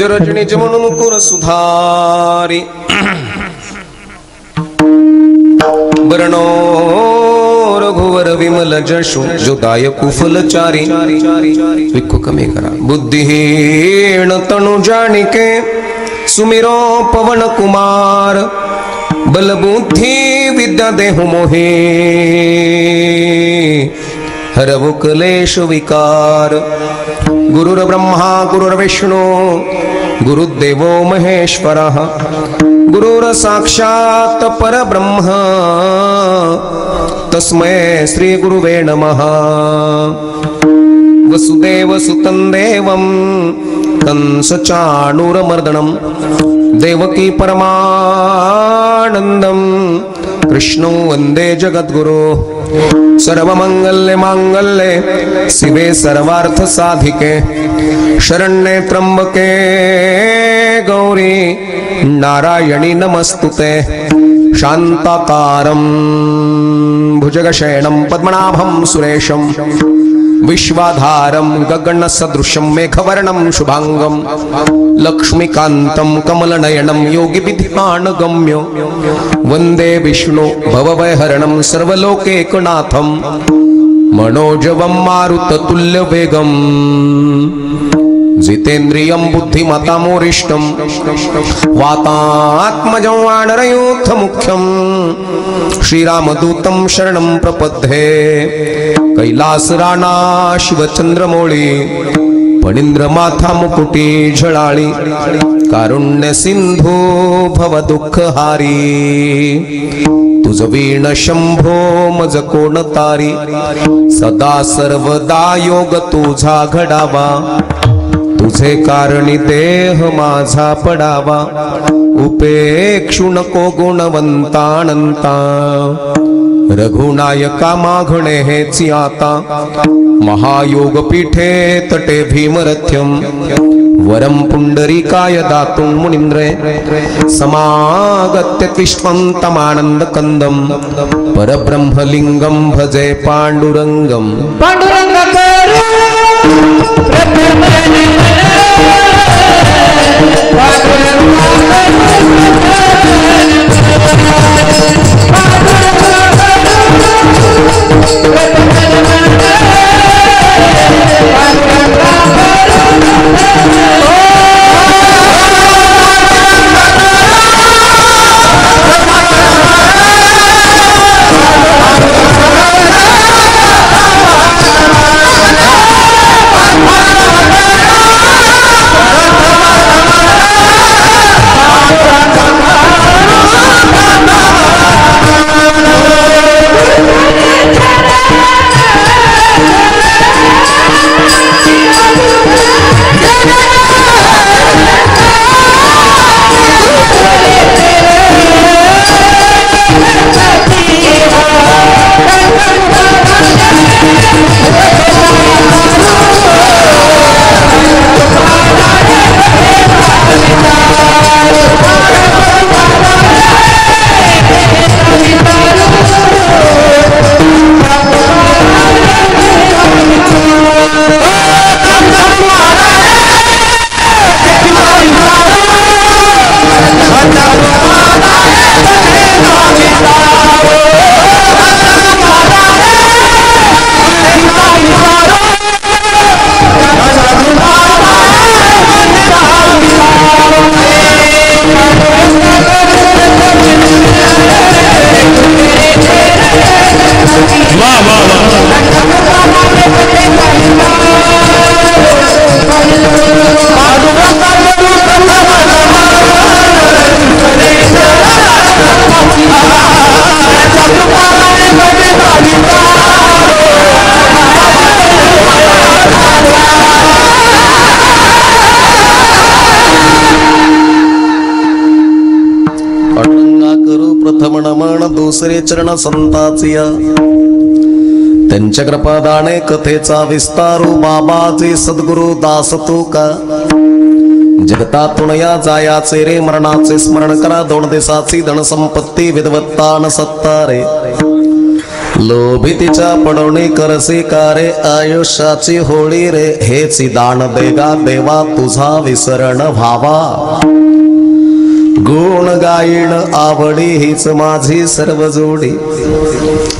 जरजणीज म्हणून कुर सुधारी बरणो रघुवर विमल जशु जोदाय कुफलचारी विक्को कमी करा बुद्धिहीन तनु जानिके सुमिरो पवन कुमार बल बुद्धि विद्या देहु मोहे हरवु क्लेश विकार गुरुर ब्रह्मा गुरुर्विष्णु गुरुदेवो महेश्वरः गुरुर साक्षात् परब्रह्म तस्मै श्री गुरुवे नमः वसुदेव सुतं देवं कंस चाणूरमर्दनं देवकी परमानंदं कृष्णो वंदे जगद्गुरो सर्वमंगल्ये मांगल्ये शिवे सर्वार्थ साधिके शरण्ये त्र्यंबके गौरी नारायणी नमस्तुते शांताकारं भुजगशयनं पद्मनाभं सुरेशं विश्वाधारं गगनसदृशं मेघवर्णं शुभांगं लक्ष्मीकान्तं कमलनयनं योगिविध्यानगम्यो वन्दे विष्णु भवभयहरणं सर्वलोकैकनाथं मनोजवं मारुततुल्यवेगं जितेन्द्रियं बुद्धिमतामोरिष्टं वातात्मजं वानरयूथमुख्यं श्रीरामदूतं शरणं प्रपद्ये कैलासराना शिवचंद्रमौळी पणींद्रमाथा मुकुटी झळाळी कारुण्य सिंधू भव दुःखहारी तुझ वीण शंभो मज कोण तारी सदा सर्वदा योग तुझा घडावा तुझे कारणी देह माझा पडावा उपेक्षु नको गुणवंतानंता रघुनायका माघणे हेची आता महायोग पीठे तटे भीमरथ्यम वरम पुंडरीकाय दातुं मुनींद्रे समागत्य तिष्ठन्तमानंद कंदम परब्रह्मलिंगम भजे पांडुरंगम पांडुरंग प्रथम नमन दुसरे चरण संताचिया त्यांच्या कृपादाने कथेचा विस्तारू बाबाचे सद्गुरु दास तू का जगतातून या जायाचे रे मरणाचे स्मरण करा दोन देशाची धनसंपत्ती विद्वत्ता न सत्ता रे लोभितीच्या पडवणी करसी कारे आयुष्याची होळी रे हेची दान देगा देवा तुझा विसरण व्हावा गुण गायण आवडी हीच माझी सर्व जोडी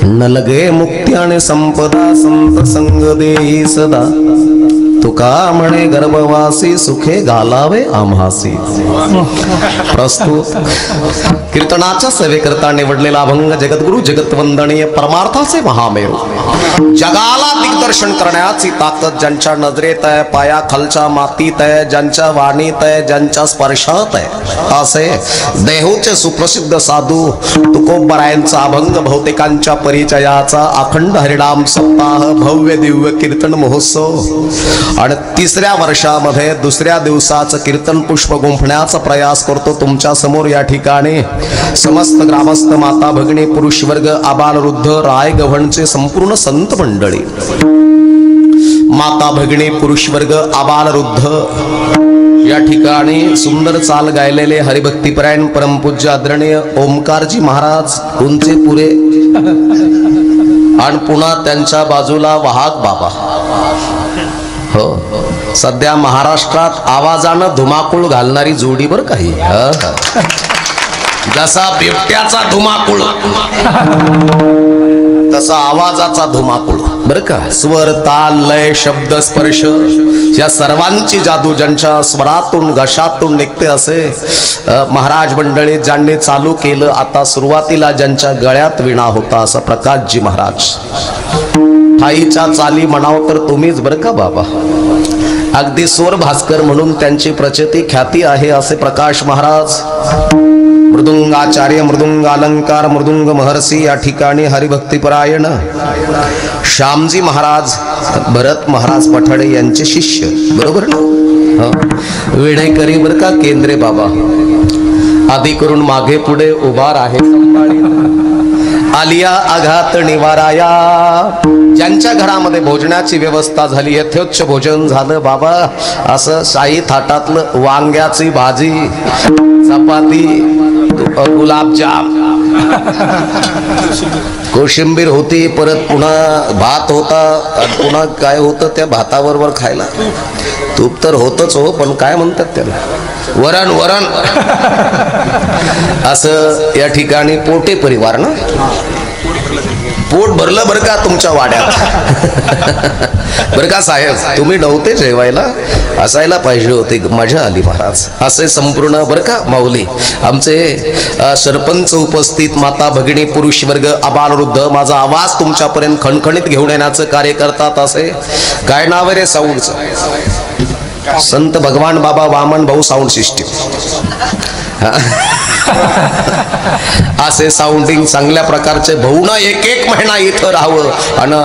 नलगे मुक्ती आणि संपदा संत संग देई सदा तुका म्हणे गर्भवासी सुखे घालावे आम्हासी. प्रस्तुत कीर्तनाच्या सेवेकरता निवडलेला अभंग जगद्गुरु जगतवंदनीय परमार्थाचे महामेरू जगाला दिग्दर्शन करण्याची ताकद ज्यांच्या नजरेत आहे पाया खालच्या मातीत आहे ज्यांच्या वाणीत आहे ज्यांच्या स्पर्शात आहे असे देहूचे सुप्रसिद्ध साधू तुकोबरायांचा अभंग भौतिकांच्या परिचयाचा अखंड हरिनाम सप्ताह भव्य दिव्य कीर्तन महोत्सव आणि तिसऱ्या वर्षामध्ये दुसऱ्या दिवसाचं कीर्तन पुष्प गुंफण्याचा प्रयास करतो तुमच्या समोर. या ठिकाणी समस्त ग्रामस्थ माता भगिनी पुरुष वर्ग आबाल वृद्ध राय गव्हाणचे संपूर्ण संत मंडळी माता भगिनी पुरुष वर्ग आबाल वृद्ध या ठिकाणी सुंदर चाल गायलेले हरिभक्तीपरायण परमपूज्य आदरणीय ओमकारजी महाराज उंचे पुरे आणि पुन्हा त्यांच्या बाजूला वाहक बाबा. हो सध्या महाराष्ट्रात आवाजानं धुमाकूळ घालणारी जोडी बर काही जसा बिबट्याचा धुमाकूळ तसा आवाजाचा धुमाकूळ बर का. स्वर ताल लय शब्द स्पर्श या सर्वांची जादू ज्यांच्या स्वरातून घशातून निघते असे महाराज मंडळी ज्यांनी चालू केलं. आता सुरुवातीला ज्यांच्या गळ्यात विणा होता असा प्रकाशजी महाराज ठाईच्या चाली म्हणाव तर तुम्हीच बर का बाबा. अगदी स्वर भास्कर म्हणून त्यांची प्रचिती ख्याती आहे असे प्रकाश महाराज मृदुंगाचार्य मृदुंग अलंकार मृदुंग महर्षी या ठिकाणी हरिभक्तीपरायण श्यामजी महाराज भरत महाराज पठाडे यांचे शिष्य बरोबर ना. विणेकरी बर का केंद्रे बाबा आदी करून मागे पुढे उभार आहे आलिया आघात निवाराया. ज्यांच्या घरामध्ये भोजनाची व्यवस्था झाली यथोच्च भोजन झालं बाबा असं शाही थाटातलं वांग्याची भाजी चपाती गुलाबजाम कोशिंबीर होती परत पुन्हा भात होता आणि पुन्हा काय होतं त्या भाताबरोबर खायला तूप तर होतच हो पण काय म्हणतात त्याला वरण वरण असं या ठिकाणी पोटे परिवार ना पोट भरलं बरं का तुमच्या वाड्यात बरं का साहेब तुम्ही नव्हते जेवायला असायला पाहिजे होते मजा आली महाराज असे संपूर्ण बरं का माऊली आमचे सरपंच उपस्थित माता भगिनी पुरुष वर्ग आबाल वृद्ध माझा आवाज तुमच्यापर्यंत खणखणीत घेऊन येण्याचं कार्य करतात. असे काय नाव आहे रे साऊंडचं संत भगवान बाबा वामन भाऊ साऊंड सिस्टीम असे साऊंडिंग चांगल्या प्रकारचे भाऊनं एक एक महिना इथं राहावं आणि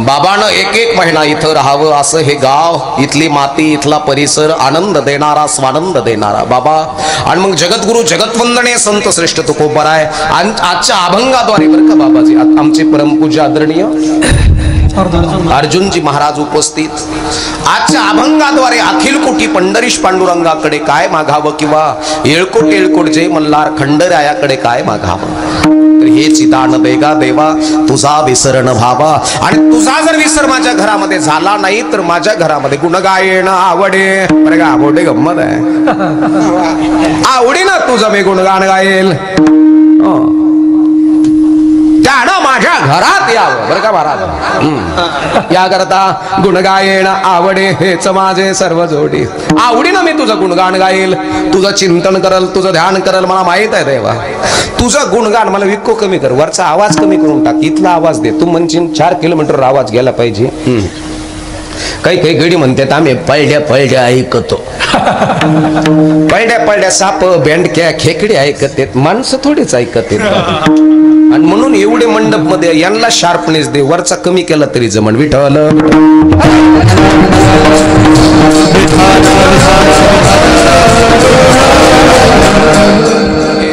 बाबानं एक एक महिना इथं राहावं असं हे गाव इथली माती इथला परिसर आनंद देणारा स्वानंद देणारा बाबा. आणि मग जगद्गुरु जगतवंदनीय संत श्रेष्ठ तुकोबराय आजच्या अभंगाद्वारे बरं का बाबाजी आमचे परमपूज्य आदरणीय अर्जुनजी महाराज उपस्थित आजच्या अभंगाद्वारे अखिल कोटी पंढरीश पांडुरंगाकडे काय मागावं किंवा येळकोट येळकोट जय मल्हार खंडरायाकडे काय मागावं तर हे चिदान देगा देवा तुझा विसरण व्हावा. आणि तुझा जर विसर माझ्या घरामध्ये झाला नाही तर माझ्या घरामध्ये गुणगायन आवडे बरं का आवडे गंमत आहे आवडी ना तुझं मी गुणगान गायेल त्यानं माझ्या घरात यावं बरं का महाराज या करता गुणगायन आवडे हेच माझे सर्व जोडी आवडीनं मी तुझं गुणगान गाईल तुझं चिंतन करल तुझं ध्यान करल मला माहित आहे देवा तुझं गुणगान मला विको कमी कर वरचा आवाज कमी करून टाक इथला आवाज दे तू म्हणशील 4 किलोमीटर आवाज गेला पाहिजे. काही काही गडी म्हणतात आम्ही पळड्या पळड्या ऐकतो पळड्या पळड्या साप बेंडक्या खेकडे ऐकत माणसं थोडीच ऐकत आणि म्हणून एवढे मंडप मध्ये यांना शार्पनेस दे वरचा कमी केला तरी जमन विठ्ठल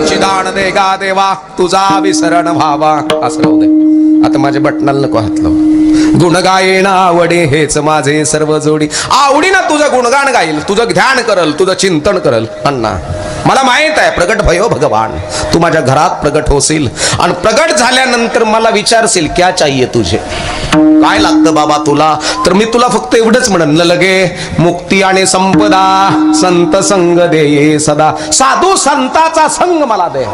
चिदान देगा देवा तुझा विसरण व्हावा असं राहू दे. आता माझ्या बटनाला नको हात लाव. गुणगायन आवडे हेच माझे सर्व जोडी आवडीनं तुझं गुणगान गाईल तुझं ध्यान करल तुझं चिंतन करल अण्णा मला माहित आहे प्रगट भयो भगवान, तू माझ्या घरात प्रगट होशील आणि प्रगट झाल्यानंतर मला विचारशील क्या चाहिए तुझे, काय लागतं बाबा तुला. तर मी तुला फक्त एवढंच म्हणन, लगे मुक्ती आणि संपदा संत संग दे सदा. साधू संताचा संग मला दे,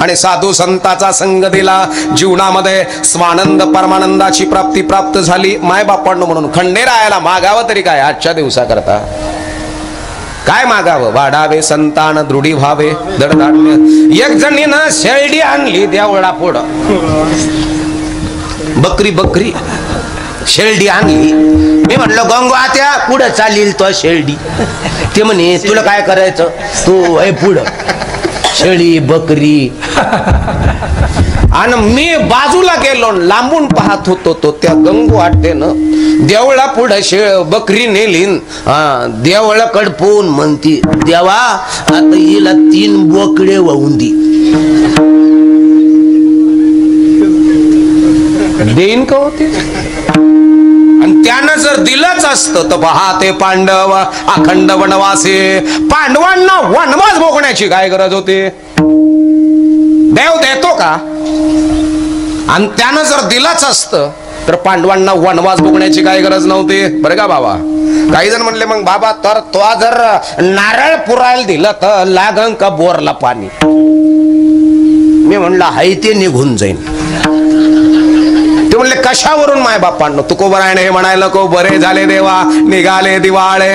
आणि साधू संताचा संग दिला जीवनामध्ये स्वानंद परमानंदाची प्राप्ती प्राप्त झाली. माय बापांनो म्हणून खंडेरायाला मागावं तरी काय आजच्या दिवसा करता, काय मागावं. वाढावे संतान दृढी व्हावे दडधान्य. एक जणीनं शेळडी आणली देवळा पुढं, बकरी शेळडी आणली. मी म्हटलं गंगू आत्या पुढं चालील तो शेळडी. ते म्हणे तुला काय करायचं, तू आहे पुढं शेळी बकरी. आणि मी बाजूला गेलो, लांबून पाहत होतो तो त्या गंगू आत्यानं देवळा पुढे बकरी नेली. देवळाकड पोहून म्हणती, देवा आता हिला 3 बोकडे वाहून देईन का होते. आणि त्यानं जर दिलंच असतं तर पहा ते पांडव अखंड वनवासी, पांडवांना वनवास भोगण्याची काय गरज होती. देव देतो का. आणि त्यानं जर दिलंच असतं तर पांडवांना वनवास भोगण्याची काय गरज नव्हती, बरं का बाबा. काही जण म्हणले मग बाबा तर तो जर नारळ पुरायला दिलं तर लागन का बोरला पाणी. मी म्हणलं हाय ते निघून जाईन. ते म्हणले कशावरून माय बापांनो तुकोबरायने हे म्हणायला नको, बरे झाले देवा निघाले दिवाळे.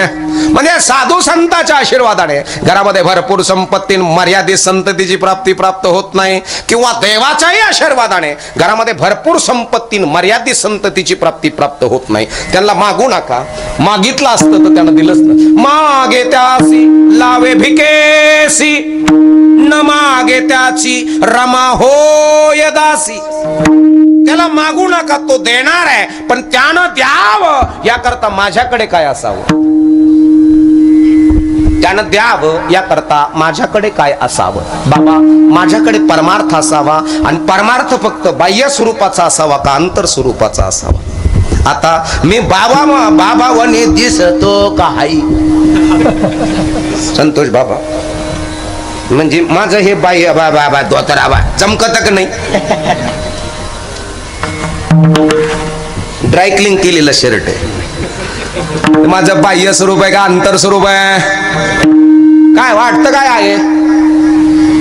म्हणजे साधू संतांच्या आशीर्वादाने घरामध्ये भरपूर संपत्ती मर्यादित संततीची प्राप्ती प्राप्त होत नाही, किंवा देवाच्याही आशीर्वादाने घरामध्ये भरपूर संपत्ती मर्यादित संततीची प्राप्ती प्राप्त होत नाही. त्यांना मागू नका, मागितलं असतं तर त्यांना दिलंच नाही. मागे त्यासी लावे भिकेसी, न मागे त्याची रमा होय दासी. त्याला मागू नका, तो देणार आहे, पण त्यानं द्यावं याकरता माझ्याकडे काय असावं, त्यानं द्यावं याकरता माझ्याकडे काय असावं. बाबा माझ्याकडे परमार्थ असावा, आणि परमार्थ फक्त बाह्य स्वरूपाचा असावा का अंतर स्वरूपाचा असावा. आता मी बाबा वनी दिसतो काही संतोष बाबा, म्हणजे माझं हे बाह्य बाबा दोतराबा चमकत का नाही. ड्रायक्लिंग केलेलं शर्ट आहे, माझं बाह्य स्वरूप आहे का अंतर स्वरूप आहे. काय वाटतं काय आहे.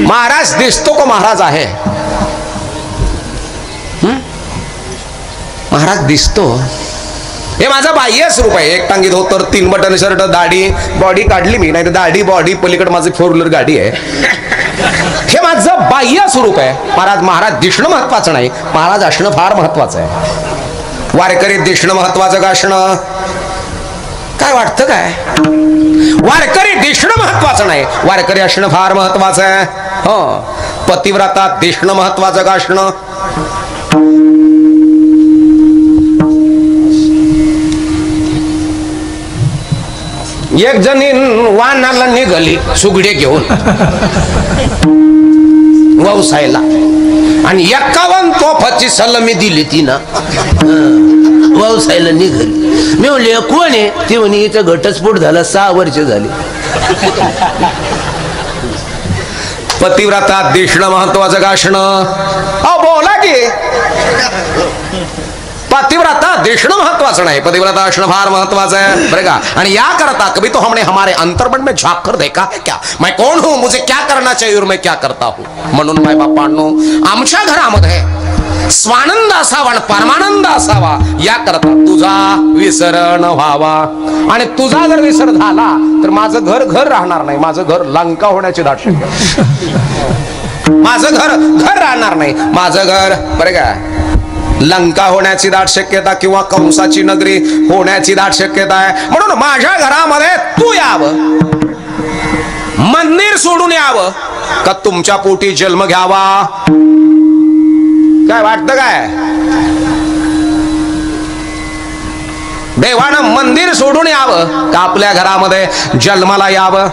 महाराज दिसतो का महाराज आहे. महाराज दिसतो हे माझं बाह्य स्वरूप आहे. एक टांगीत धोतर 3 बटन शर्ट, दाढी बॉडी काढली मी, नाही तर दाढी बॉडी पलीकडे माझी 4 व्हीलर गाडी आहे. हे माझं बाह्य स्वरूप आहे. महाराज दिसणं महत्वाचं नाही, महाराज असणं फार महत्वाचं आहे. वारकरी दिसणं महत्वाचं का असणं, काय वाटतं काय. वारकरी दिसणं महत्वाचं नाही, वारकरी असणं फार महत्वाचं आहे. हो पतिव्रता दिसणं महत्वाचं का असणं. एक जणी वानाला निघाली सुगडे घेऊन व्यवसायला, आणि 51 तोफाची सलामी दिली तिनं, व्यवसायला निघाली. मी म्हणले कोण आहे. ती म्हणे इथं घटस्फोट झाला 6 वर्ष झाली. पतिव्रता दिसणं महत्वाचं का असणं. बोला की पतिव्रता दिसणं महत्वाचं नाही, पतिव्रता असणं फार महत्वाचं है, बरं का. आणि या करता कभी तो हमने हमारे अंतर्मन में झांक कर देखा है क्या, मैं कौन हूं, मुझे क्या करना चाहिए और मैं क्या करता हूं. म्हणून माय बापांनो आमच्या घरामध्ये स्वानंद असावा आणि परमानंद असावा याकरता तुझा विसर न व्हावा. आणि तुझा जर विसर झाला तर माझं घर राहणार नाही, माझं घर लंका होण्याची दाट शक्यता. माझं घर राहणार नाही, माझं घर बरं का लंका होण्याची दाट शक्यता किंवा कंसाची नगरी होण्याची दाट शक्यता आहे. म्हणून माझ्या घरामध्ये तू यावं, मंदिर सोडून यावं का तुमच्या पोटी जन्म घ्यावा. काय वाटतं काय. देवानं मंदिर सोडून यावं का आपल्या घरामध्ये जन्माला यावं.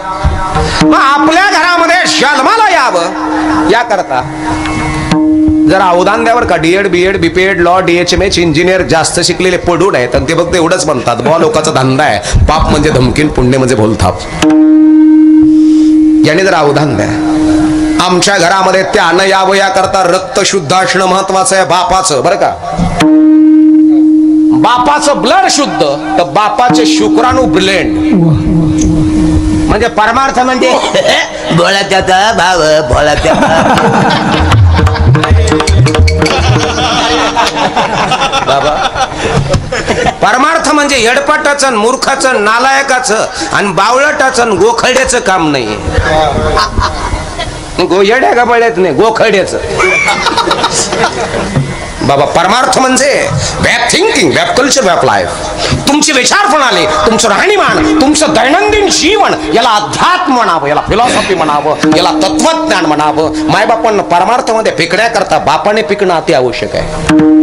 मग आपल्या घरामध्ये जन्माला यावं याकरता जर अवदान द्यावर का DEd BEd BPEd law DHMH engineer जास्त शिकलेले पडून आहेत आणि ते फक्त एवढंच म्हणतात बुवा लोकांचा धंदा आहे, पाप म्हणजे धमकीन पुण्य म्हणजे भोलथाप. याने जरा अवधान द्या. आमच्या घरामध्ये त्यानं यावं याकरता रक्त शुद्ध असणं महत्वाचं आहे. बापाचं बरं का, बापाचं ब्लड शुद्ध तर बापाचे शुक्राणू ब्लेंड म्हणजे परमार्थ म्हणजे बोला त्याचा भाव बोला बाबा परमार्थ म्हणजे येडपाटाचं मूर्खाचं नालायकाचं आणि बावळटाचं गोखड्याचं काम नाही. येड्या का बळ्यात नाही, गोखड्याचं. बाबा परमार्थ म्हणजे वॅप थिंकिंग, वॅप कल्चर, वॅप लाईफ. तुमची विचार प्रणाली, तुमचं राहणीमान, तुमचं दैनंदिन जीवन याला अध्यात्म म्हणावं, याला फिलॉसॉफी म्हणावं, याला तत्वज्ञान म्हणावं. मायबापांना परमार्थमध्ये पिकण्या करता बापाने पिकणं अति आवश्यक आहे.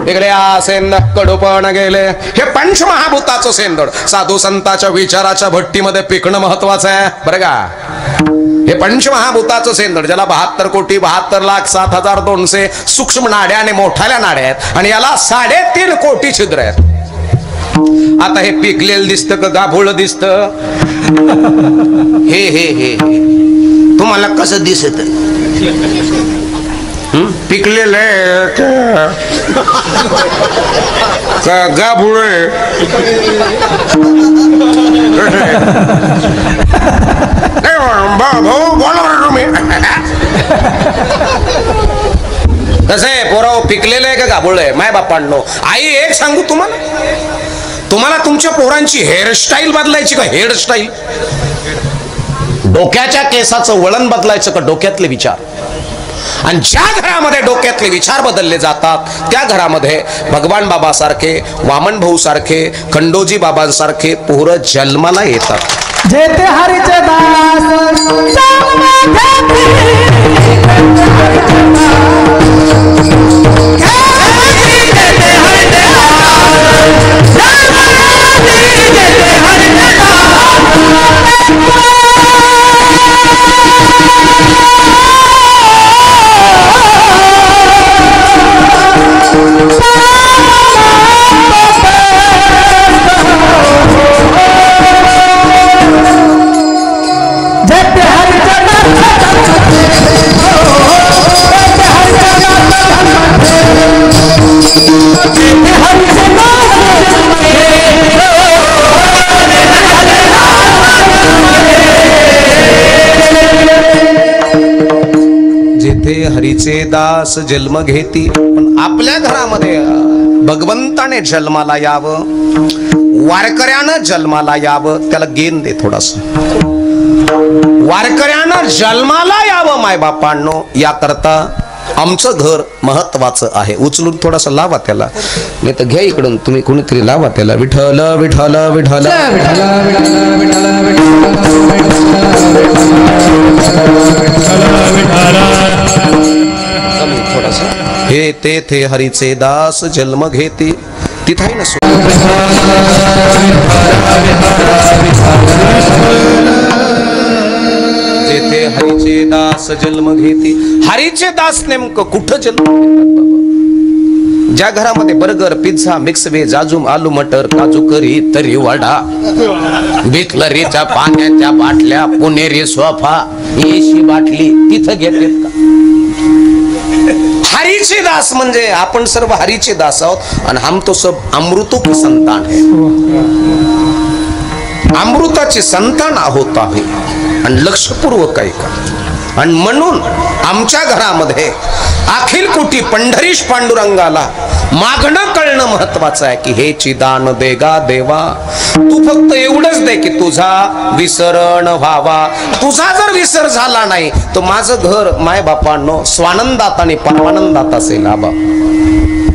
पिकड्या सेंद कडूपण गेले हे पंचमहाभूताचं सेंदड साधू संताच्या विचाराच्या भट्टीमध्ये पिकणं महत्वाचं आहे बरं का. हे पंचमहाभूताचं सेंदड ज्याला 72 कोटी 72,07,200 सूक्ष्म नाड्या आणि मोठाल्या नाड्या आहेत आणि याला 3.5 कोटी छिद्र आहेत. आता हे पिकलेलं दिसतं का गाभोळ दिसतं? हे हे हे तुम्हाला कसं दिसत? पिकलेलं का गाभोळ? कसं आहे पोराव, पिकलेलं आहे का गाभोळ आहे? माय बापांनो, आई एक सांगू तुम्हाला, तुम्हाला तुमच्या पोरांची हेअरस्टाईल बदलायची का? हेअरस्टाईल, डोक्याच्या केसाचं वळण बदलायचं का? डोक्यातले विचार. आणि ज्या घरामध्ये डोक्यातले विचार बदलले जातात त्या घरामध्ये भगवान बाबा सारखे, वामन भाऊ सारखे, खंडोजी बाबांसारखे पोरं जन्माला येतात. जेते हरीचे दास हरीचे दास जन्म घेती. पण आपल्या घरामध्ये भगवंताने जन्माला यावं, वारकऱ्यानं जन्माला यावं, त्याला गेन दे थोडासा. वारकऱ्यानं जन्माला यावं मायबापांनो, याकरता आमचं घर महत्वाचं आहे. उचलून थोडासा लावा त्याला, नाही तर घ्या इकडून तुम्ही कोणीतरी लावा त्याला. विठ्ठल विठ्ठल विठ्ठल थोडासा. हे ते थे हरीचे दास जन्म घेते, तिथंही नसो. जेथे हरीचे दास जन्म घेते. हरीचे दास नेमकं कुठं जन्म घेतात बाबा? ज्या घरामध्ये बर्गर, पिझ्झा, मिक्स व्हेज, आजूम, आलू मटर, काजू करी, तरी वडा, बिस्लरीच्या पाण्याच्या बाटल्या, पुणेरी सोफा, एसी बाटली, तिथं घेतात का? हरीचे दास म्हणजे आपण सर्व हरीचे दास आहोत आणि हम तो सब अमृतों की संतान है. अमृताचे संतान आहोत आहे आणि लक्षपूर्वक ऐका. आणि म्हणून आमच्या घरामध्ये अखिल कोटी पंढरीश पांडुरंगाला मागणं कळणं महत्वाचं आहे की हे चिदान देगा देवा, तू फक्त एवढंच दे की तुझा विसरण व्हावा. तुझा जर विसर झाला नाही तर माझं घर माय बापांनो स्वानंदात आणि परमानंदात असेल. आबा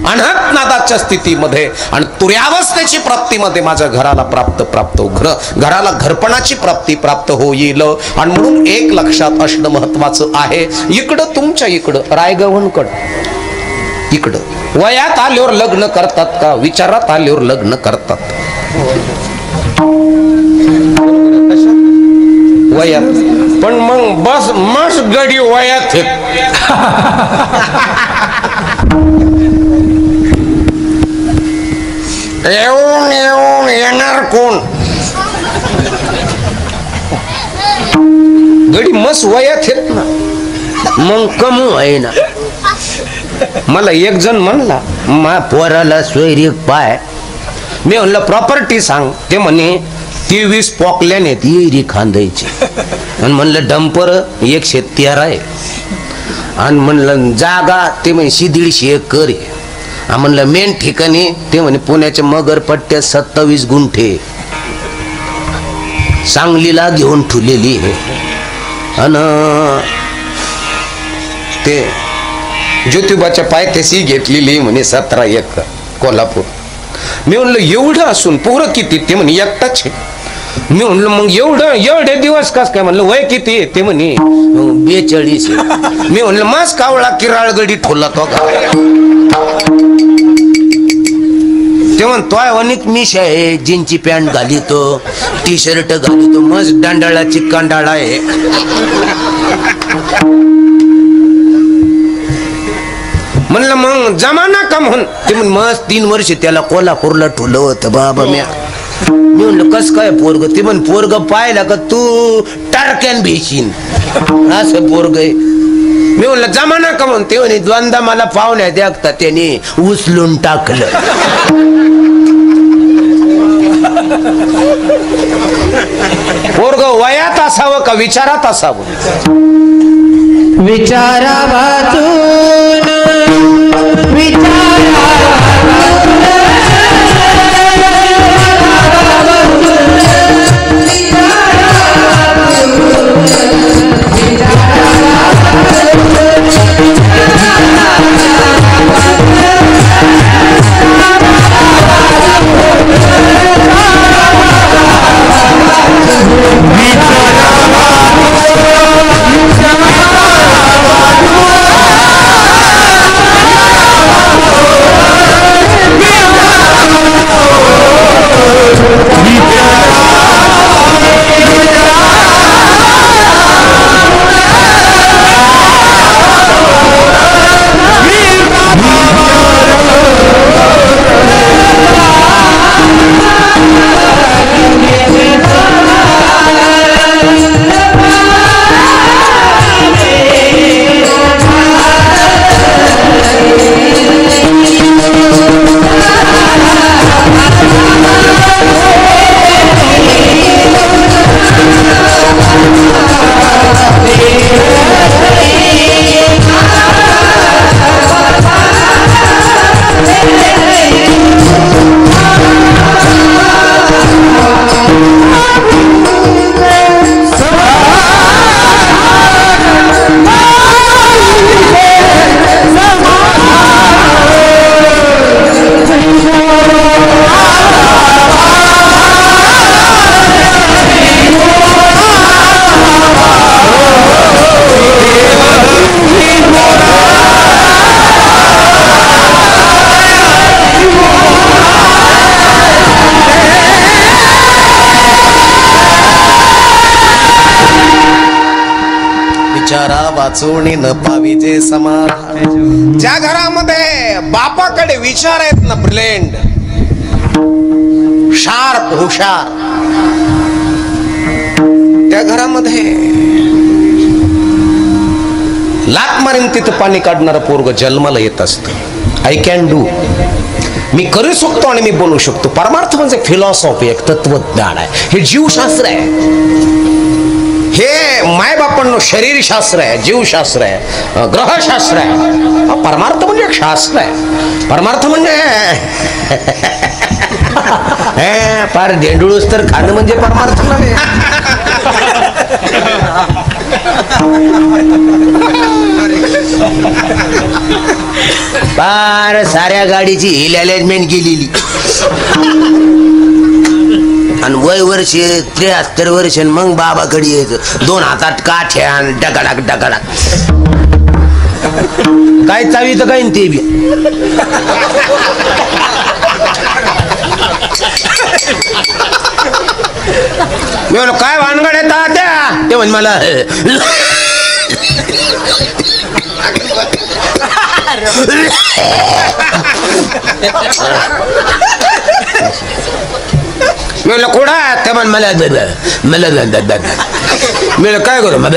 अनहत नादाच्या स्थितीमध्ये आणि तुर्यावस्थेची प्राप्तीमध्ये माझ्या घराला प्राप्त घराला घरपणाची प्राप्ती प्राप्त होईल. आणि म्हणून एक लक्षात असणं महत्वाचं आहे. इकडं तुमच्या इकडं रायगव्हाणकडं इकडं वयात आल्यावर लग्न करतात का? विचारात आल्यावर लग्न करतात. वयात पण मग बस मस गडी वयात येऊन येऊन येणार कोण? गडी मस्त वयात आहेत ना, मग कमू आहे ना. मला एक जण म्हणला मा पोराला सोयरीक पाय. मी म्हणलं प्रॉपर्टी सांग. ते म्हणे 23 पॉकल्याने येरी खांदायची. आणि म्हणलं डंपर 113 आहे. आणि म्हणलं जागा ते म्हणे 150 एकर आहे. म्हणलं मेन ठिकाणी ते म्हणे पुण्याच्या मगरपट्ट्यात 27 गुंठे सांगलीला घेऊन ठेवलेली आहे. आणि ते ज्योतिबाच्या पायथ्याशी घेतलेली म्हणे 17 एकर कोल्हापूर. मी म्हणलं एवढं असून पोरं किती? ते म्हणे एकटाच आहे. मी म्हणलं मग एवढे दिवस कस काय? म्हणलं वय किती आहे? ते म्हणे 42. मी म्हणलं मास कावळा किराळगडी ठोला तो का? ते म्हणतोय अनेक मिश आहे, जीनची पॅन्ट घालितो, टी शर्ट घालितो, मस्त दांडाळाची कांडाळा आहे. म्हणलं मग जमाना का म्हण. ते म्हण मस्त 3 वर्ष त्याला कोल्हापूरला ठेवलं होतं बाबा म्या. मी म्हणलं कस काय पोरग? ते म्हण पोरग पाहिला का तू टारक्यान भेशीन असं पोरग आहे. मी म्हणलं जमाना का म्हण. ते म्हणे द्वंदा मला पाहुण्या देखता त्याने उचलून टाकलं. पोरग वयात असावं का विचारात असावं? विचारा वाचून विचारा वाचून न पाविजे समाधान. ज्या घरामध्ये बापाकडे विचार आहेत ना, ब्रिलियंट, शार्प, हुशार, त्या घरामध्ये लात मारीन तिथं पाणी काढणारं पोरग जन्माला येत असतं. आय कॅन डू, मी करू शकतो आणि मी बनवू शकतो. परमार्थ म्हणजे फिलॉसॉफी, एक तत्वज्ञान आहे. हे जीवशास्त्र आहे. हे मायबापांनो शरीरशास्त्र आहे, जीवशास्त्र आहे, ग्रहशास्त्र आहे. परमार्थ म्हणजे एक शास्त्र आहे. परमार्थ म्हणजे फार धेंडूळूस तर खाणं म्हणजे परमार्थ नव्हे. फार साऱ्या गाडीची हिल अरेंजमेंट केलेली आणि वय वर्ष 73 वर्ष मग बाबाकडे यायचं. 2 हातात काठ्या डगाडाक डगाडाक. काय चावी तर काय ते बी. मी म्हणलो काय भानगड येतात त्या? ते म्हण मला मी म्हणलं कुठं ते म्हण मला मी काय करू मी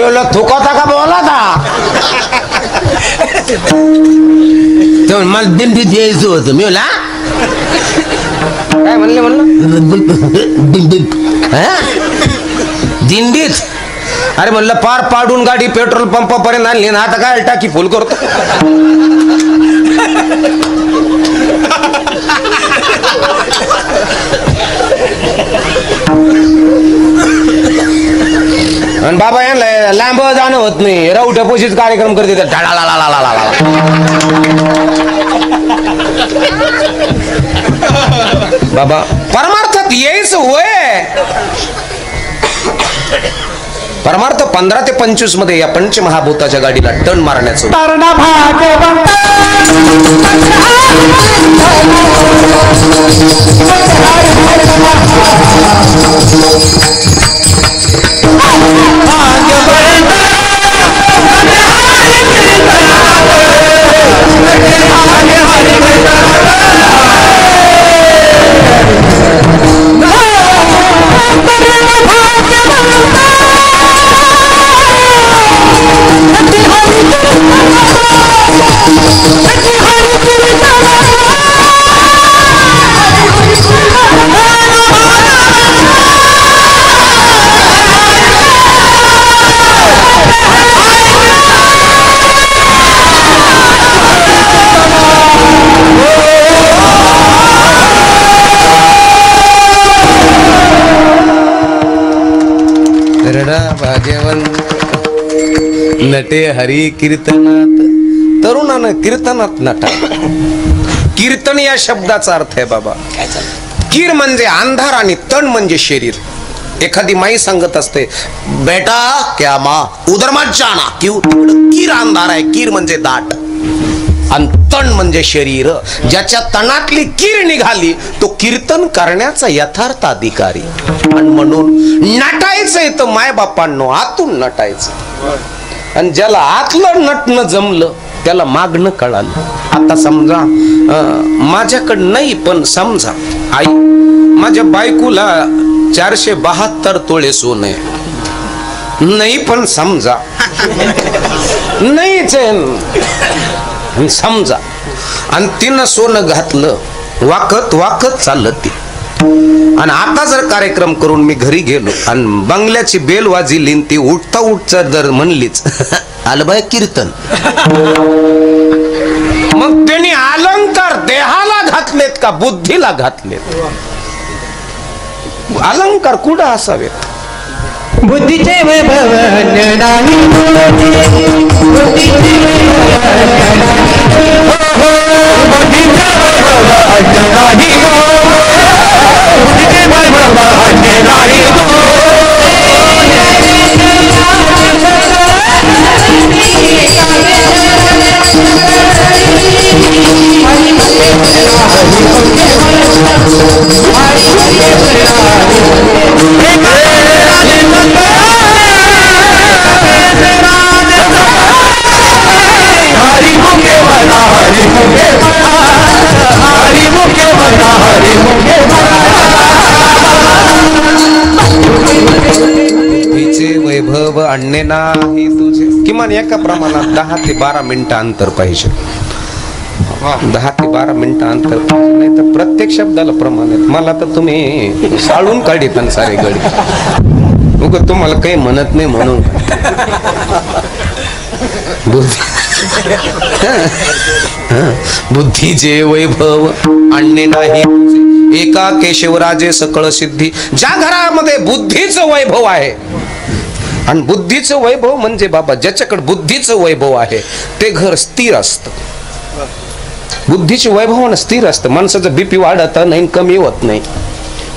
म्हणलं थुकाता का बोला था ते मला दिंडीत यायचं होतं मी म्हणला काय म्हणले दिंडीत अरे म्हणलं पार पाडून गाडी पेट्रोल पंपापर्यंत आणली ना आता काय टाकी फुल करतो आणि बाबा यांना लांब जाणं होत नाही रावट्या पोशीच कार्यक्रम करते बाबा परमार्थात यायचं होय परमार्थ 15 ते 25 मध्ये या पंचमहाभूताच्या गाडीला टर्न मारण्याचं नटे हरी कीर्तनात तरुणानं कीर्तनात नटा कीर्तन या शब्दाचा अर्थ आहे बाबा कीर म्हणजे अंधार आणि तण म्हणजे शरीर एखादी माई सांगत असते बेटा क्या माँ उधर मत जाना क्यों कीर अंधार आहे कीर म्हणजे दाट आणि तण म्हणजे शरीर ज्याच्या तणातली कीर निघाली तो कीर्तन करण्याचा यथार्थ अधिकारी आणि म्हणून नटायचंय तर माय बापांनो आतून नटायचं आणि ज्याला आतलं नटणं जमलं त्याला मागणं कळालं आता समजा माझ्याकडं नाही पण समजा आई माझ्या बायकोला 472 तोळे सोने नाही पण समजा नाहीच समजा आणि तिनं सोनं घातलं वाकत वाकत चाललं ती आणि आता जर कार्यक्रम करून मी घरी गेलो आणि बंगल्याची बेल वाजली ती उठता उठता जर म्हणलीच आलं बाय कीर्तन मग त्यांनी अलंकार देहाला घातलेत का बुद्धीला घातलेत अलंकार कुठं असावेत बुद्धीचे वैभव नाही बुद्धीचे वैभव आणणे नाही तुझे किमान एका प्रमाणात 10 ते 12 मिनिटं अंतर पाहिजे 10 ते 12 मिनिटं अंतर पाहिजे नाही तर प्रत्येक शब्दाला प्रमाण आहे मला तर तुम्ही साळून काढीत सारे गडी उगं तुम्हाला काही म्हणत नाही म्हणून बुद्धीचे वैभव आणणे नाही एका केशवराजे सकळ सिद्धी ज्या घरामध्ये बुद्धीचं वैभव आहे आणि बुद्धीचं वैभव म्हणजे बाबा ज्याच्याकडे बुद्धीचं वैभव आहे ते घर स्थिर असतं बुद्धीचे वैभव स्थिर असतं माणसाचं बीपी वाढत नाही कमी होत नाही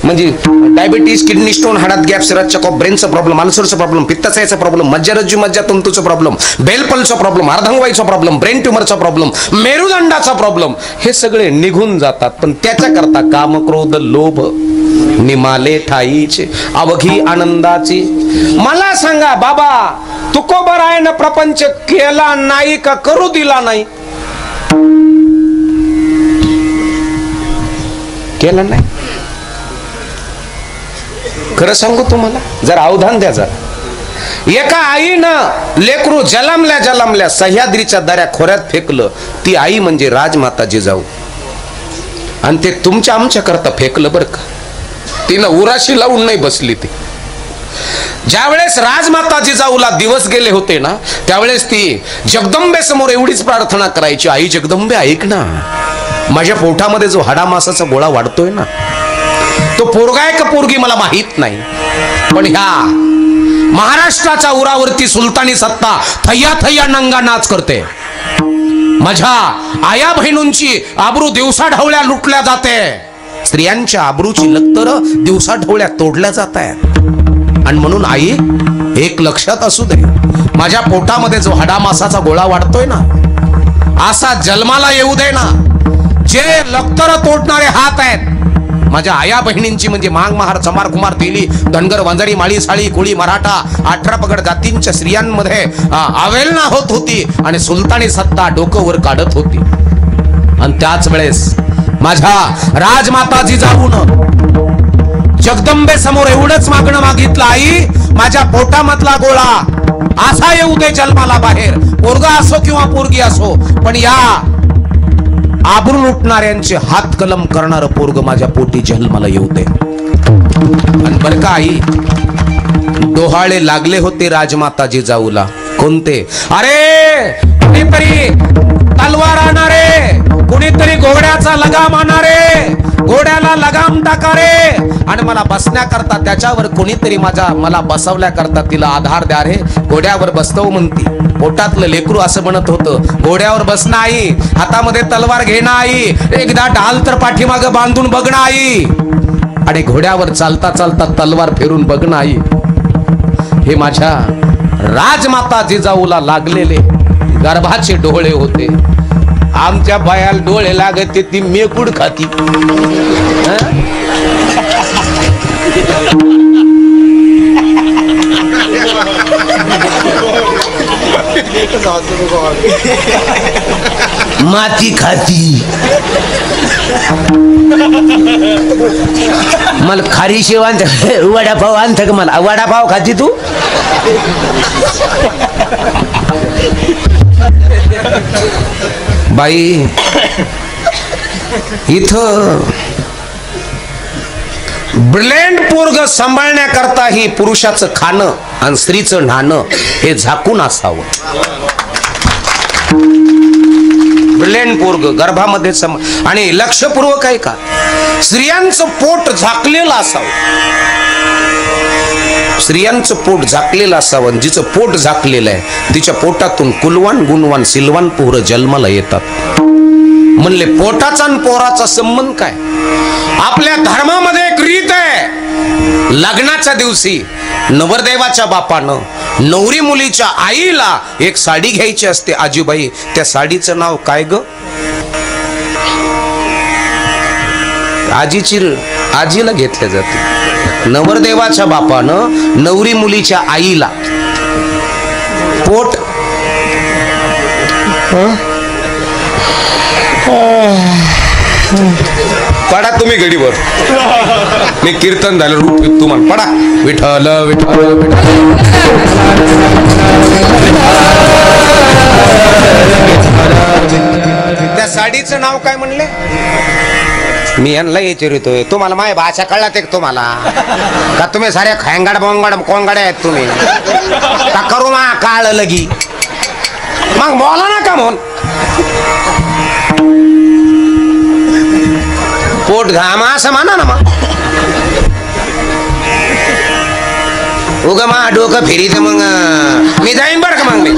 म्हणजे डायबिटीज किडनी स्टोन हाडात गॅप सिरात चकॉप ब्रेनचा प्रॉब्लेम अल्सरचा प्रॉब्लेम पित्ताचा प्रॉब्लेम मज्जारज्जू मज्जातंतूचा प्रॉब्लेम बेलपलचा प्रॉब्लेम अर्धांगवायूचा प्रॉब्लेम ब्रेन ट्युमरचा प्रॉब्लेम मेरुदंडाचा प्रॉब्लेम हे सगळे निघून जातात पण त्याच्याकरता काम क्रोध लोभ निमाले ठाईचे अवघी आनंदाची मला सांगा बाबा तुकोबरायनं प्रपंच केला नाही का करू दिला नाही केलं नाही. खरं सांगू तुम्हाला, जरा अवधान द्या जरा. एका आईनं लेकरू जलमल्या सह्याद्रीच्या दऱ्या खोऱ्यात फेकलं. ती आई म्हणजे राजमाता जिजाऊ. आणि ते तुमच्या आमच्या करता फेकलं बरं का. तिनं उराशी लावून नाही बसली. ती ज्यावेळेस राजमाता जिजाऊला दिवस गेले होते ना, त्यावेळेस ती जगदंबे समोर एवढीच प्रार्थना करायची, आई जगदंबे ऐक ना, माझ्या पोटामध्ये जो हाडामासाचा गोळा वाढतोय ना, तो पोरगा आहे का पोरगी मला माहित नाही, पण ह्या महाराष्ट्राच्या उरावरती सुलतानी सत्ता थय्या थय्या नंगा नाच करते. माझ्या आया बहिणींची आबरू दिवसा ढवळ्या लुटल्या जाते. स्त्रियांच्या आबरूची लक्तर दिवसा ढवळ्या तोडल्या जात आहेत. आणि म्हणून आई, एक लक्षात असू दे, माझ्या पोटामध्ये जो हाडामासाचा गोळा वाढतोय ना, असा जन्माला येऊ दे ना. जे लक्तर तोडणारे हात आहेत माझ्या आया बहिणींची, म्हणजे मांग महार चमार कुमार तेली धनगर वंजारी माळी साळी कोळी मराठा 18 पगड जातींच्या स्त्रियांमध्ये अवेलना होत होती आणि सुलतानी सत्ता डोकं वर काढत होती. आणि त्याच वेळेस माझ्या राजमाता जिजाऊन जगदंबे समोर एवढंच मागणं मागितलं, आई माझ्या पोटामधला गोळा असा येऊ दे जन्माला बाहेर, पोरगा असो किंवा पोरगी असो, पण या आबरू लुटणाऱ्यांचे हात कलम करणारं पोरग माझ्या पोटी जन्माला येऊ दे. आणि बरं का आई, डोहाळे लागले होते राजमाता जिजाऊला. कोणते? अरे कुणीतरी तलवार आणणारे, कुणीतरी घोड्याचा लगाम आणणारे, घोड्याला लगाम टाकारे, आणि मला बसण्याकरता त्याच्यावर कोणीतरी मला बसवल्याकरता तिला आधार द्या रे. घोड्यावर बसतो म्हणती. पोटातलं लेकरू असं म्हणत होतं, घोड्यावर बसणं आई, हातामध्ये तलवार घेणं आई, एकदा ढाल तर पाठीमाग बांधून बघणं आई, आणि घोड्यावर चालता चालता तलवार फेरून बघणं आई. हे माझ्या राजमाता जिजाऊला लागलेले गर्भाचे डोळे होते. आमच्या बायाला डोळे लागते ती मेकुड खाती. माती खाती. मला खारी शेव आणत, वडापाव आणत का? मला वडापाव खाती तू? बाई, इथं ब्रिलियंट पोरग सांभाळण्याकरता ही पुरुषाचं खाणं आणि स्त्रीचं न्हाणं हे झाकून असावं. ब्रिलियंट पोरग गर्भामध्ये आणि लक्षपूर्वक आहे का, स्त्रियांचं पोट झाकलेलं असावं. स्त्रियांचं पोट झाकलेलं असावं. जिचं पोट झाकलेलं आहे तिच्या पोटातून कुलवान गुणवान सिलवान पोरं जन्माला येतात. म्हणले पोटाचा आणि पोराचा संबंध काय? आपल्या धर्मामध्ये एक रीत आहे, लग्नाच्या दिवशी नवरदेवाच्या बापानं नवरी मुलीच्या आईला एक साडी घ्यायची असते. आजीबाई, त्या साडीचं नाव काय ग? आजीला घेतल्या जाते. नवरदेवाच्या बापानं नवरी मुलीच्या आईला पोट पडा तुम्ही गडीवर, मी कीर्तन झालं रूप तुम्हाला पडा. विठ्ठल विठ्ठल विठ्ठल. त्या साडीचं नाव काय म्हणले? मी यांना विचारतोय, तुम्हाला माय भाषा कळत आहे तुम्हाला का? तुम्ही सारे खांगाड बोंगाड कोंगाडे आहेत तुम्ही का? करू मा काळ लगी मग बोला ना का म्हणून. पोट घामा असं म्हणा ना. मग उगा मा डोकं फिरीत मग मी जाईन बरं का. मग मी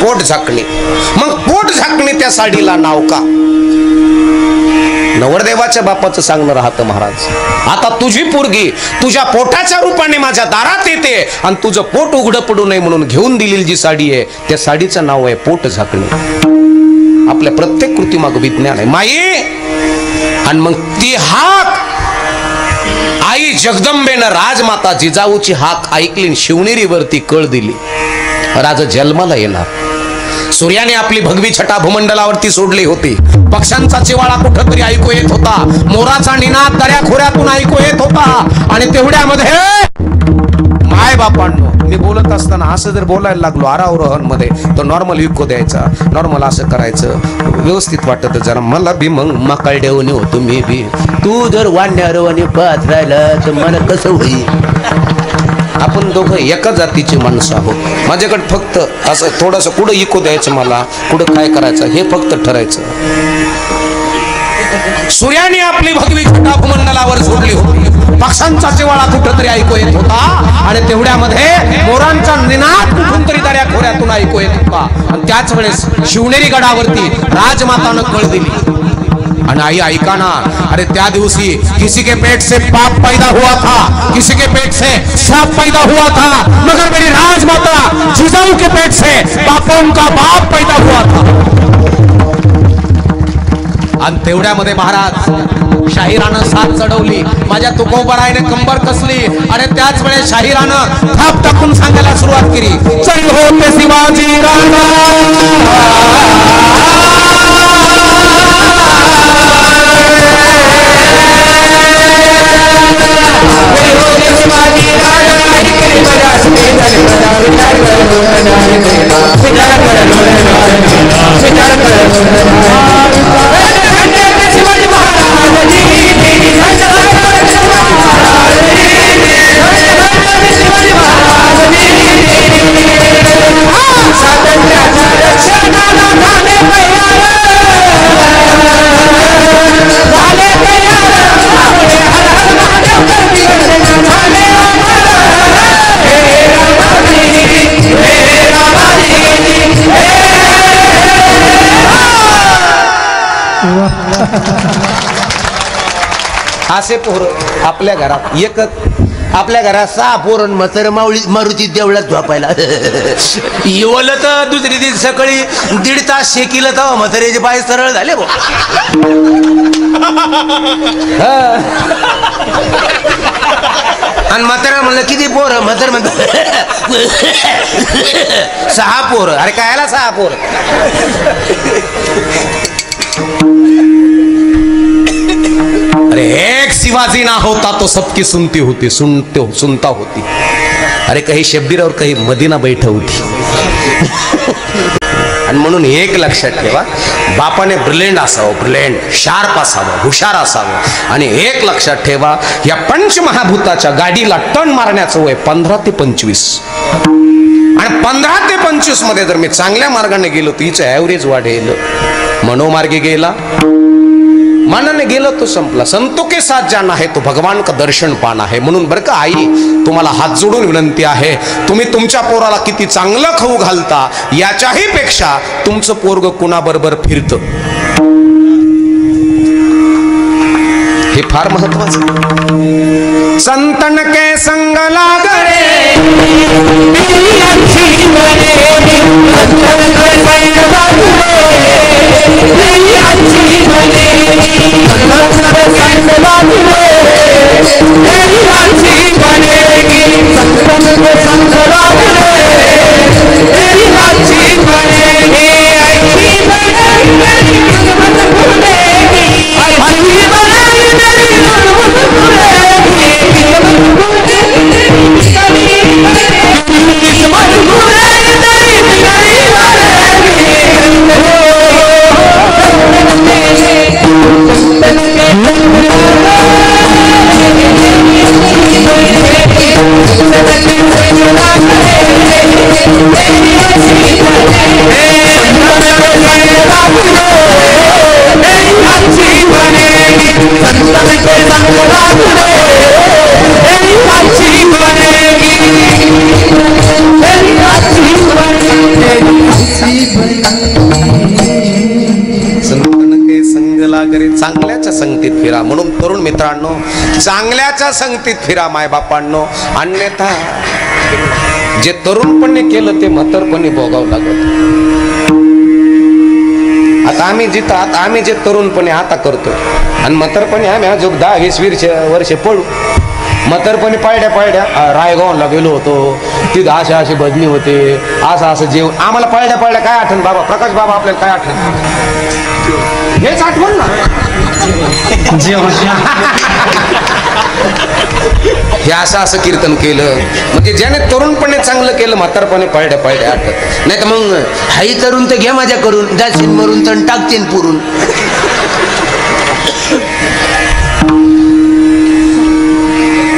पोट झाकणे, मग पोट झाकणे त्या साडीला नाव का? नवरदेवाच्या बापाचं सांगणं राहतं महाराज. आता तुझी पोरगी तुझ्या पोटाच्या रूपाने माझ्या दारात येते आणि तुझं पोट उघडं पडू नये म्हणून घेऊन दिलेली जी साडी आहे त्या साडीचं नाव आहे पोट झाकणे. आपल्या प्रत्येक कृती माग विज्ञान आहे माई. आणि मग ती हाक आई जगदंबेनं राजमाता जिजाऊची हाक ऐकली, शिवनेरीवरती कळ दिली, राजा जन्माला येणार. सूर्याने आपली भगवी छटा भूमंडलावरती सोडली होती. पक्ष्यांचा चिवाळा कुठंतरी ऐकू येत होता. मोराचा निनाद दऱ्या खोऱ्यातून ऐकू येत होता. आणि तेवढ्यामध्ये माय बापांनो, मी बोलत असताना असं जर बोलायला लागलो आरावरोहन मध्ये तर नॉर्मल इको द्यायचा, नॉर्मल असं करायचं, व्यवस्थित वाटत जरा. मला बी मग माकळडेवणी होतो मी बी. तू जर वाढण्यावर पाहत राहिला तर मला कसं होईल. आपण दोघं एका जातीची माणसं आहोत. माझ्याकडे फक्त असं थोडंसं कुठं इको द्यायचं, मला कुठं काय करायचं हे फक्त ठरायचं. सूर्याने आपली भगवी छटा भूमंडलावर सोडली होती. पक्ष्यांचा चिवाळा कुठंतरी ऐकू येत होता. आणि तेवढ्यामध्ये मोरांचा निनाद कुठून तरी दऱ्या खोऱ्यातून ऐकू येत होता. आणि त्याच वेळेस शिवनेरी गडावरती राजमातानं कळ दिली. आणि आई ऐका ना, अरे त्या दिवसी किसी के पेट से पाप पैदा हुआ था, किसी के पेट से सांप पैदा हुआ था, मगर मेरी राजमाता जिजाऊ के पेट से पापों का बाप पैदा हुआ था. आणि तेवढ्यामध्ये महाराज शाहिरानं साथ चढवली. माझ्या तुकोबरायने कंबर कसली. आणि त्याच वेळेस शाहिरानं थाप टाकून सांगायला सुरुवात केली. चल होते शिवाजी राजा, असे पोर आपल्या घरात एकच. आपल्या घरात 6 पोरण म्हातार मारुती देवळात झोपायला येवलं तर दुसरी दिवशी सकाळी 1.5 तास शेकीलं तर म्हाताऱ्याचे पाय सरळ झाले भाऊ. आणि म्हातारा म्हणलं किती पोर, म्हातार म्हणत 6 पोर. अरे कायला 6 पोर. अरे एक शिवाजी ना होता तो सबकी सुनती होती, सुनता होती. अरे काही शब्बीर और काही मदीना बैठ होती. आणि म्हणून एक लक्षात ठेवा, बापाने ब्रिलियंट असावं, ब्रिलियंट शार्प असावं, हुशार असावं. आणि एक लक्षात ठेवा, या पंचमहाभूताच्या गाडीला टर्न मारण्याचं वय 15 ते 25. आणि 15 ते 25 मध्ये जर मी चांगल्या मार्गाने गेलो तर हिचं ॲव्हरेज वाढेल. मनोमार्गे गेला, मानाने गेलं तो संपला. संतों के साथ जाना है तो भगवान का दर्शन पाना है. म्हणून बरं का आई, तुम्हाला हात जोडून विनंती आहे, तुम्ही तुमच्या पोराला किती चांगलं खाऊ घालता याच्याही पेक्षा तुमचं पोरग कुणाबरोबर फिरतं हे फार महत्वाचं. संतन के संग लागरे चांगल्याच्या संगतीत फिरा. म्हणून तरुण मित्रांनो, चांगल्याच्या संगतीत फिरा मायबापांनो. अन्यथा जे तरुणपणे केलं ते म्हातारपणी भोगावं लागत. आता आम्ही जे तरुणपणे आता करतो आणि म्हातारपणी आम्ही अजून 10-20 वर्ष पळू. म्हातारपणी पायड्या रायगावला गेलो होतो, तिथं असे भजनी होते, असं जेवण. आम्हाला पायड्या काय आठवण बाबा, प्रकाश बाबा आपल्याला काय आठवण, हेच आठवण ना. हे असं कीर्तन केलं म्हणजे ज्याने तरुणपणे चांगलं केलं, म्हातारपणे पायड्या आठवत नाही. तर मग हाई तरुण तर घ्या माझ्या करून, जाशील मरून तर टाकतील पुरून.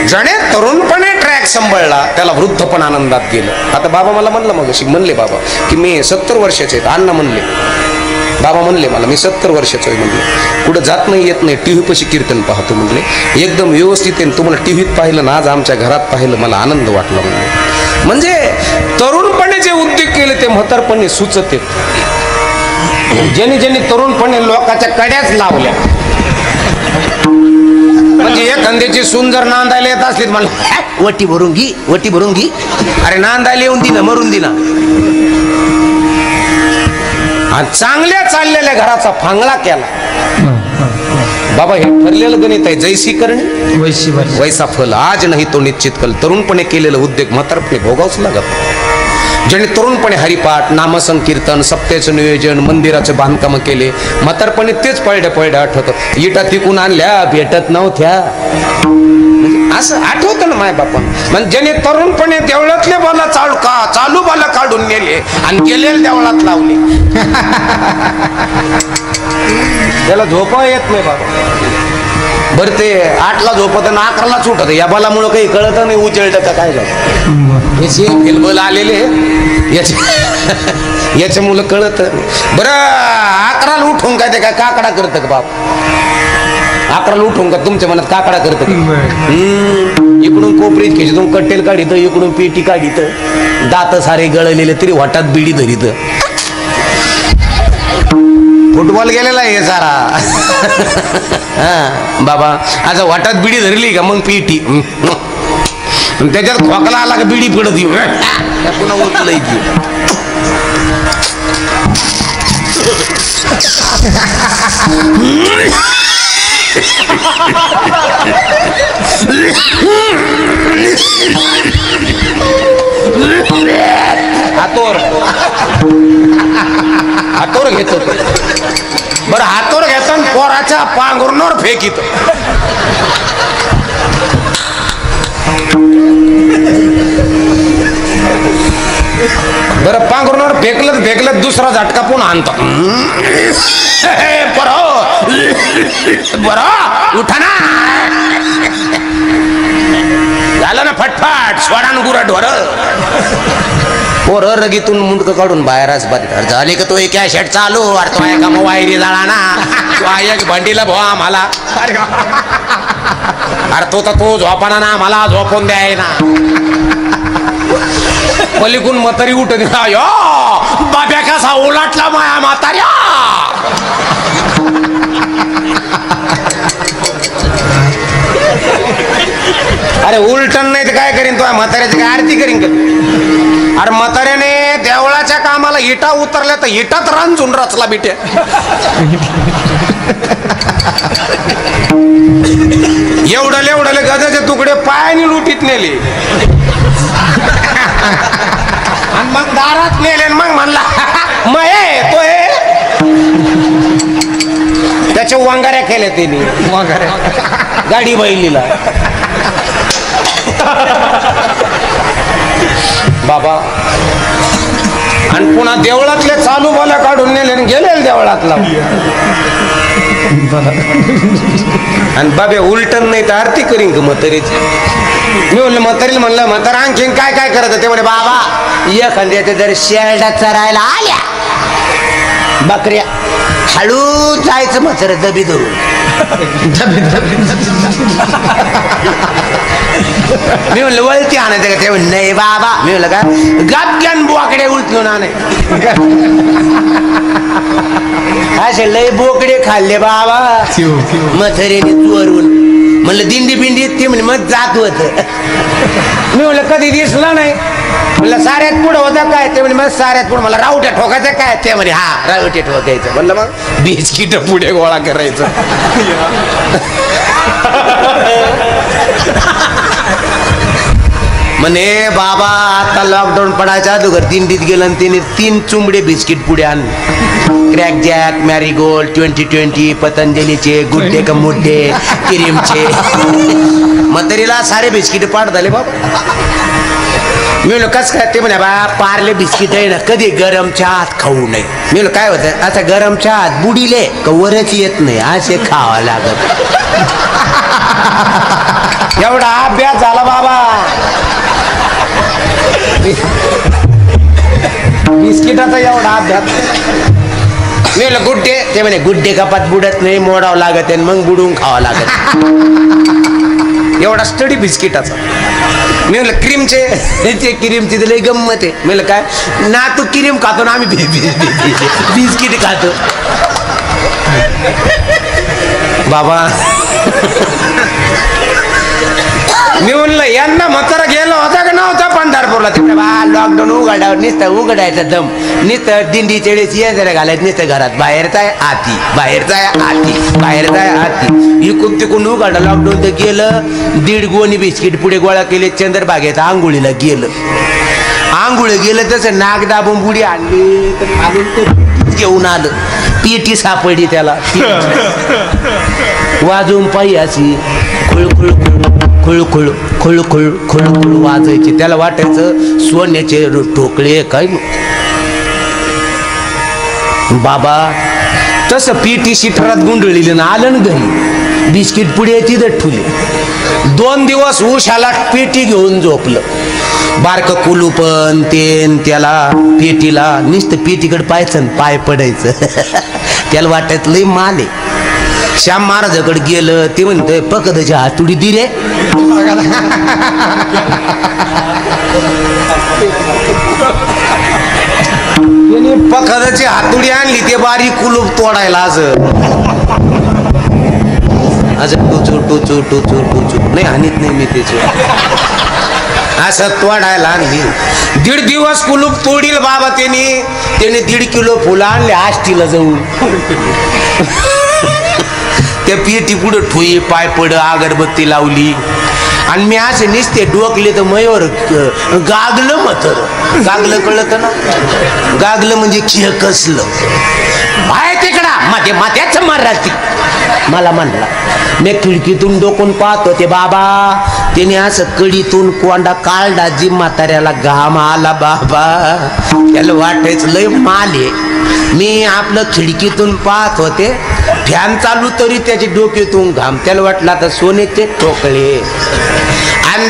ज्याने तरुणपणे ट्रॅक सांभाळला त्याला वृद्ध पण आनंदात गेलं. आता बाबा मला म्हणलं, मग म्हणले बाबा की मी 70 वर्षाचे आहेत. अण्णा म्हणले, बाबा म्हणले मला मी 70 वर्षाचं आहे म्हणले, कुठं जात नाही येत नाही, टीव्ही पशी कीर्तन पाहतो म्हणले, एकदम व्यवस्थित आहे. तुम्हाला टीव्हीत पाहिलं ना, आज आमच्या घरात पाहिलं, मला आनंद वाटला म्हणले. म्हणजे तरुणपणे जे उद्योग केले ते म्हातारपणे सुचत आहेत. ज्यांनी तरुणपणे लोकांच्या कड्याच लावल्या, म्हणजे एखाद्याची सून जर नांदायला येत असली मला वटी भरून घी. अरे नांदायला येऊन दिना, मरून दिना. आणि चांगल्या चाललेल्या घराचा फांगळा केला. बाबा हे ठरलेलं गणित आहे, जैसी करणे वैसा फल. आज नाही तो निश्चित कल. तरुणपणे केलेलं उद्योग म्हातारपणे भोगावच लागत. ज्याने तरुणपणे हरिपाठ, नामसंकीर्तन, सप्त्याचं नियोजन, मंदिराचे बांधकाम केले, म्हातारपणे तेच पायड्या आठवतात. इटा तिकून आणल्या भेटत नव्हत्या, असं आठवतं ना माय बापा. म्हणजे ज्याने तरुणपणे देवळातले बाला चालू बाला काढून नेले आणि गेलेले देवळात लावले, त्याला झोपा येत नाही बाबा. बरं ते 8ला झोपत आणि 11लाच उठत. या बालामुळं काही कळत नाही, उचलत का काय झालं. याचे फेलबल आलेले याच्या मुलं कळत. बरं 11ला उठून काय ते काय काकडा करत का बाप, 11ला उठून का तुमच्या मनात काकडा करत. इकडून कोपरीत खेचून कट्टेल काढित, इकडून पेटी काढित, दात सारे गळलेले तरी वाटात बिडी धरीत. फुटबॉल गेलेला आहे सारा. हा बाबा आता वाटात बिडी धरली का मग पेटी, त्याच्यात खोकला आला का बिडी पडत येऊ पुन्हा उचल. हातोर घेतो. बरं हातोर घेतो आणि पोराच्या पांघरुणावर फेकीत. बरं पांघरुणावर फेकलं दुसरा झटका पुन्हा आणतो. बरं उठा ना, झालं ना फटफट स्वरान गुरा ढोर. पोर रगीतून मुंडक काढून बाहेरच बाहेर झाली का तो एक शर्ट चालू. अरे तो एका वायरी जाळा ना, तो एक भंडीला भाऊ आम्हाला. अरे तो झोपाना ना, मला झोपून द्याय ना. पलीकून म्हातारी उठत बाब्या कसा उलाटला माया म्हाताऱ्या. अरे उलटण नाही तर काय करीन, तो म्हाताऱ्याची काय आरती करीन का. अरे म्हाताऱ्याने देवळाच्या कामाला इटा उतरल्या तर इटात रांजून रचला बिट्या. एवढले गजाचे तुकडे पायाने लुटीत नेले आणि मग दारात नेले. मग म्हणला मये तो त्याच्या वांगाऱ्या केल्या त्यांनी गाडी बैलीला. बाबा आणि पुन्हा देवळातले चालू बाला काढून नेले आणि गेले देवळातला. आणि बाबे उलटन नाही तर आरती करीन का म्हातारीची. मी म्हणलं म्हातारीला म्हणलं म्हातारा आणखीन काय करत. ते म्हणे बाबा एखाद्याच्या जर शेरडा चरायला आल्या बकऱ्या हळू जायचं म्हातार दबी धरून. मी म्हणलं वळती आणायचं का. ते म्हणलं नाही बाबा. मी म्हणलं का गापक्यान बोकडे उलटलो ना नाही. असे लय बोकडे खाल्ले बाबा म्हातारीने चोरून. म्हणलं दिंडी बिंडी ते म्हणजे मग जात होत. मी म्हणलं कधी दिसला नाही. म्हणलं साऱ्यात पुढं होतं काय. ते म्हणजे मग साऱ्यात पुढं. मला रावट्या ठोकायचं काय. ते म्हणे हा रावट्या ठोकायचं. म्हणलं मग बिस्किट पुढे गोळा करायचं. म्हणे बाबा आता लॉकडाऊन पडायच्या अगोदर दिंडीत गेलं आणि तिने 3 चुंबडे बिस्किट पुढे आणले. क्रॅक जॅक, मॅरीगोल्ड, 2020, पतंजलीचे, गुड्डे का मुड्डे, क्रीमचे. म्हातारीला सारे बिस्किट पाड झाले बाबा. मी म्हणलो कस काय? ते म्हणे बा पार्ले बिस्किट आहे ना कधी गरम चहात खाऊ नये. मी म्हणलो काय होतं? आता गरम चहात बुडीले कवरच येत नाही असे खावा लागत. एवढा अभ्यास झाला बाबा. बिस्किटाचा एवढा अभ्यास. मी म्हणलं गुड्डे. ते म्हणे गुड्डे कपात बुडत नाही मोडावं लागत आणि मग बुडून खावा लागत. एवढा स्टडी बिस्किटाचा. मी म्हणलं क्रीमचे. ते क्रीमची तर लई गंमत आहे. मी म्हणलं काय ना तू क्रीम खातो ना आम्ही बिस्किट खातो बाबा. मी म्हणलं यांना म्हातारा गेला होता का नव्हता पंढरपूरला? तिकडे बा लॉकडाऊन उघडावर नुसतं उघडायचं दम नुसतं दिंडीच्या वेळेस जरा घालायचं नुसतं घरात बाहेर जाय आती बाहेर जाय आती बाहेर जाय आती. इकून तिकून उघडा लॉकडाऊन तर गेलं. 1.5 गोणी बिस्किट पुढे गोळा केले. चंद्रबागेत आंघोळीला गेलं. आंघोळ गेलं तसं नाक दाबून बुडी आणली तर खालून ते घेऊन आलं. पेटी सापडली त्याला. वाजवून पायी अशी खुळखुळ खुळखुळ खुळखुळ खुळखुळ वाजायची. त्याला वाटायचं सोन्याचे ठोकळे काय बाबा. तसं पेटी शिटरात गुंडळली ना आलं ना घरी. बिस्किट पुढे तिथं ठुले. 2 दिवस उशाला पेटी घेऊन झोपलं. बारक कुलूपन तेन त्याला पेटीला नुसतं पेटीकडे पाहायचं पाय पडायचं. त्याला वाटायचं लय माल आहे. श्याम महाराजाकडे गेलं. ते म्हणतोय पकदाची हातुडी दिले. त्याने पकदाची हातुडी आणली. ते बारीक कुलूप तोडायला असं टुचू टुचू टुचू टुचू नाही आणत नाही मी त्याच असं तोडायला आणली. 1.5 दिवस कुलूप तोडील बाबा. त्याने 1.5 किलो फुलं आणले आष्टीला जाऊन. त्या पेटी पुढे ठोई पाय पड अगरबत्ती लावली. आणि मी असे निसते डोकले तर मयूर गागलं मतर. गागलं कळत ना? गागलं म्हणजे खेकसलं. बाय तिकडा माझ्या मात्याच मारती मला म्हणला. मी खिडकीतून डोकून पाहतो ते बाबा. त्याने असं कडीतून कोंडा काढला. जी म्हाताऱ्याला घाम आला बाबा. त्याला वाटायचं लय माल आहे. मी आपलं खिडकीतून पाहत होते. फॅन चालू तरी त्याच्या डोक्यातून घाम. त्याला वाटलं आता सोन्याचे ठोकळे. आणि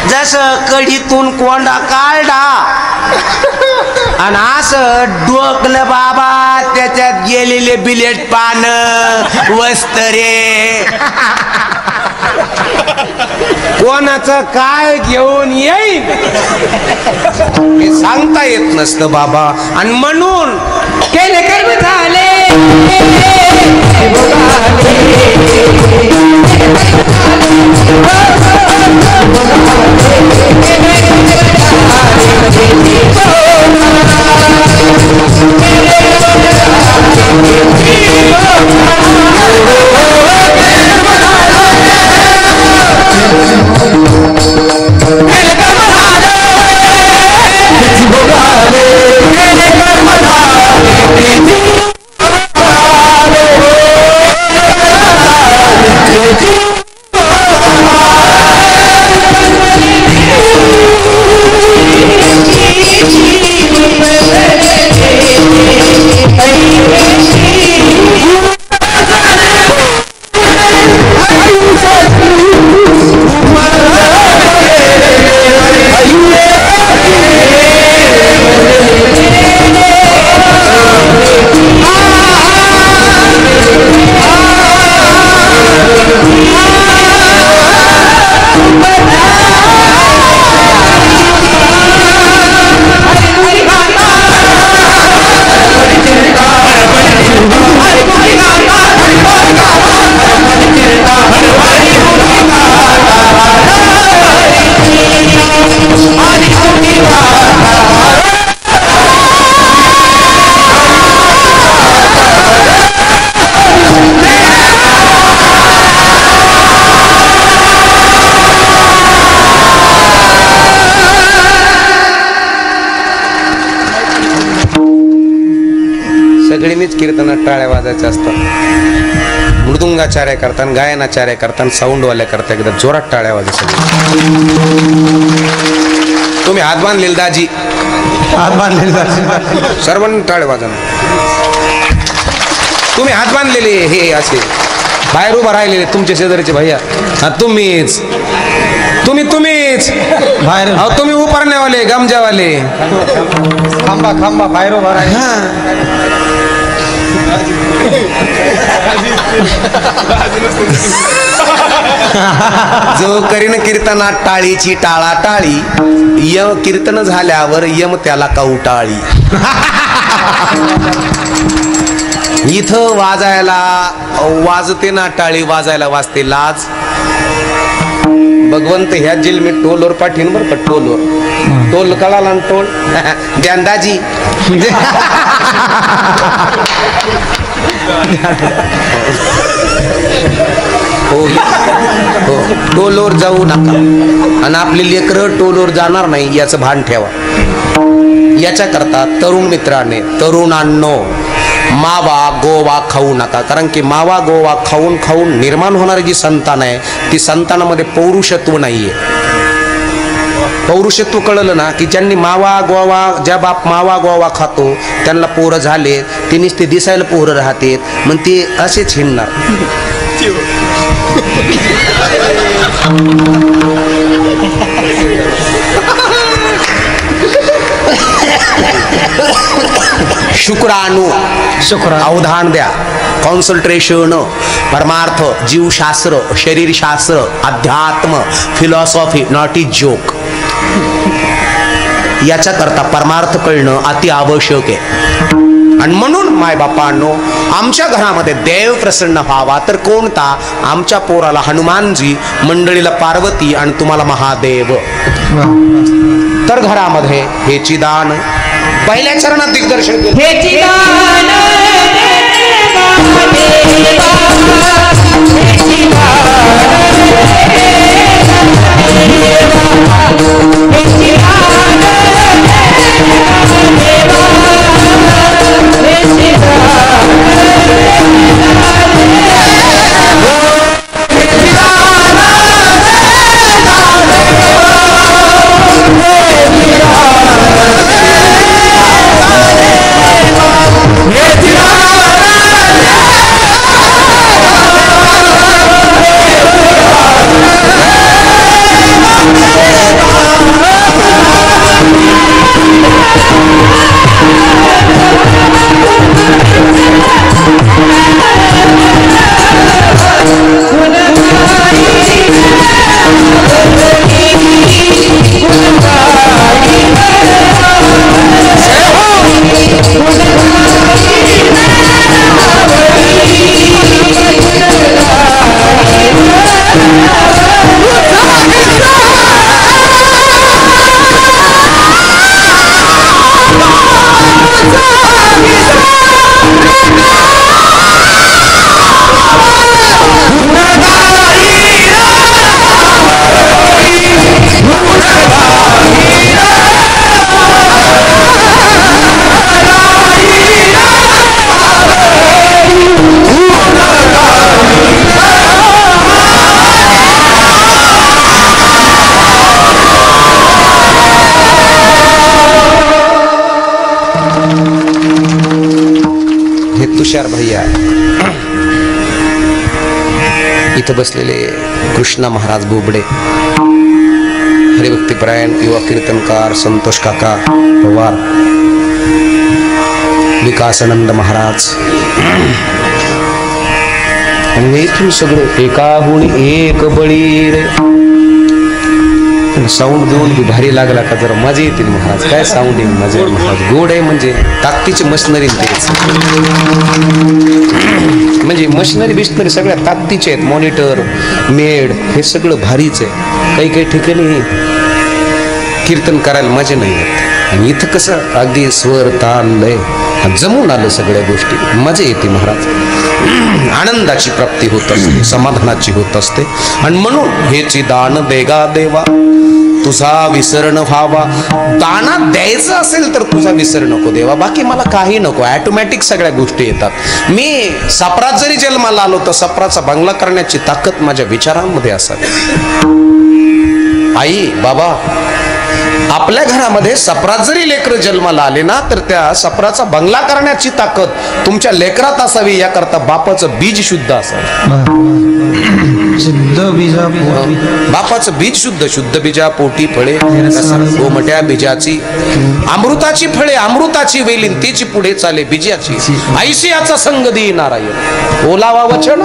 जसं कडीतून कोंडा काढला आणि असं डोकलं बाबा. त्याच्यात गेलेले बिलेट पान वस्तरे कोणाचं काय घेऊन येईल हे सांगता येत नसतं बाबा. आणि म्हणून केले कर्म झाले Hey, सगळ्यांनीच कीर्तनात टाळ्या वाजायच्या असतात. मृदुंगाचार्य करताना, गायनाचार्य करताना, साऊंडवाल्या करता एकदा जोरात टाळ्या वाजायच्या. तुम्ही हात बांधलेले दाजी, सर्वांनी टाळ्या वाजवणार. तुम्ही हात बांधलेले हे असे बाहेर उभा राहिलेले तुमच्या शेजारीचे भैया, हा तुम्हीच बाहेर, अहो तुम्ही उपरण्यावाले गमजावाले, खांबा बाहेर उभा राहिला. जो करीन कीर्तनात टाळीची टाळा टाळी, कीर्तन झाल्यावर यम त्याला कवटाळी. इथं वाजते ना टाळी, वाजायला वाजते लाज. भगवंत ह्या जेल मी टोलवर पाठीन बर का, टोल कळाला ना, टोल द्यांदाजी. हो टोलवर जाऊ नका, आणि आपली लेकरं टोलवर जाणार नाही याचं भान ठेवा. याच्या करता तरुण मित्राने, तरुणांनो, मावा गोवा खाऊ नका. कारण की मावा गोवा खाऊन खाऊन निर्माण होणारी जी संतान आहे, ती संतानामध्ये पौरुषत्व नाहीये. पौरुषत्व कळलं ना की ज्यांनी मावा गोवा, ज्या बाप मावा गोवा खातो त्यांना पोरं झाले, तिनेच ते दिसायला पोरं राहते, मग ते असेच हिंडणार. शुक्राणू अवधान द्या, कॉन्सन्ट्रेशन, परमार्थ, जीवशास्त्र, शरीरशास्त्र, अध्यात्म, फिलॉसॉफी, नॉट इज जोक. याच्या करता परमार्थ कळणं अति आवश्यक आहे. आणि म्हणून माय बापांनो, आमच्या घरामध्ये देव प्रसन्न व्हावा तर कोणता? आमच्या पोराला हनुमानजी, मंडळीला पार्वती आणि तुम्हाला महादेव. तर घरामध्ये हेची दान पहिल्या चरणात दिग्दर्शन केलं. तुषार भैया इथं बसलेले कृष्णा महाराज बोबडे, हरिभक्तीपरायण युवा कीर्तनकार संतोष काका पवार, विकासानंद महाराज, आणि इथून सगळं एकाहून एक बळी रे. साऊंड देऊन बी भारी लागला का जरा मजा येतील महाराज. काय साऊंड आहे, मजा आहे महाराज. गोड आहे म्हणजे ताकदीची मशिनरी तेच, म्हणजे मशिनरी बिशनरी सगळ्या ताकदीचे आहेत. मॉनिटर, मेड हे सगळं भारीच आहे. काही काही ठिकाणी कीर्तन करायला मजा नाही येत, आणि इथं कसं अगदी स्वर ताल लय जमून आलं, सगळ्या गोष्टी मजा येते महाराज. आनंदाची प्राप्ती होत असते, समाधानाची होत असते. आणि म्हणून हेची दान देगा देवा, तुझा विसर न व्हावा. दाना द्यायचं असेल तर तुझा विसर नको देवा, बाकी मला काही नको. ऑटोमॅटिक सगळ्या गोष्टी येतात. मी सप्रात जरी जन्माला आलो तर सप्राचा बंगला करण्याची ताकद माझ्या विचारांमध्ये असावी. आई बाबा, आपल्या घरामध्ये सप्रात जरी लेकर जन्माला आले ना तर त्या सप्राचा बंगला करण्याची ताकद तुमच्या लेकरात असावी, याकरता बापाचं बीज शुद्ध असावं. शुद्ध बीजा बापाचं बीज शुद्ध, शुद्ध बीजा पोटी फळे, गोमट्या बीजाची अमृताची फळे, अमृताची वेलीन तेची पुढे चाले बीजाची. ऐशी याचा संग देई नारायण, ओलावा वचन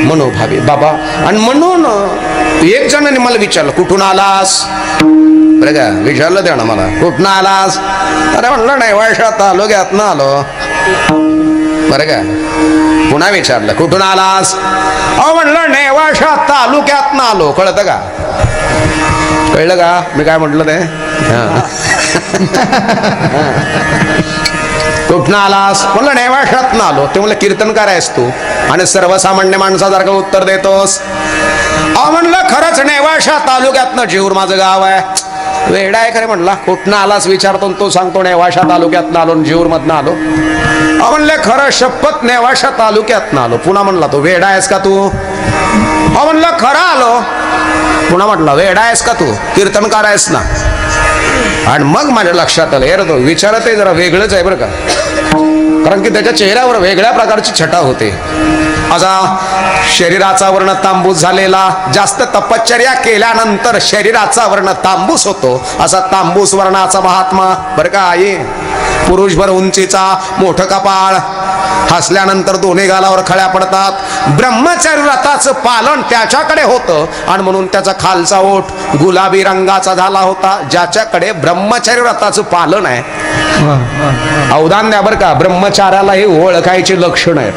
मनोभावे. बाबा, आणि म्हणून एक जणांनी मला विचारलं, कुठून आलास? बरं का, विचारलं त्यानं मला, कुठून आलास? अरे म्हणलं नाही, वर्षात तालुक्यात ना आलो. बरं का, पुन्हा विचारलं, कुठून आलास? अहो म्हणलं नेवाशा तालुक्यात ना आलो. कळतं का? कळलं का मी काय म्हटलं ते? कुठनं आलास? म्हणलं नेवाशात ना आलो. ते म्हणलं कीर्तनकार आहेस तू आणि सर्वसामान्य माणसासारखं उत्तर देतोस? अहो म्हणलं खरंच नेवाशा तालुक्यातनं जेऊर माझं गाव आहे. वेडा आहे खरे. म्हणला कुठनं आलास विचारतो तो सांगतो नेवाशा तालुक्यातनं आलो, जेऊर मधनं आलो. म्हणले खरं शपथ नेवाशा तालुक्यातनं आलो. पुन्हा म्हणला तो वेडा आहेस का तू? म्हणलं खरं आलो. पुन्हा म्हटलं वेडा आहेस का तू? कीर्तनकार आहेस ना? आणि मग माझ्या लक्षात आलं, यार तो विचारत आहे जरा वेगळंच आहे बरं का, कारण की त्याच्या चेहऱ्यावर वेगळ्या प्रकारची छटा होते. असा शरीराचा वर्ण तांबूस झालेला, जास्त तपश्चर्या केल्यानंतर शरीराचा वर्ण तांबूस होतो, असा तांबूस वर्णाचा महात्मा बरं का. आई पुरुषभर उंचीचा, मोठं कपाळ, हसल्यानंतर दोन्ही गालावर खळ्या पडतात. ब्रह्मचर्य व्रताचं पालन त्याच्याकडे होतं आणि म्हणून त्याचा खालचा ओठ गुलाबी रंगाचा झाला होता. ज्याच्याकडे ब्रह्मचर्य व्रताचं पालन आहे, अवधान द्या बरं का, ब्रह्मचार्याला हे ओळखायचे लक्षण आहेत.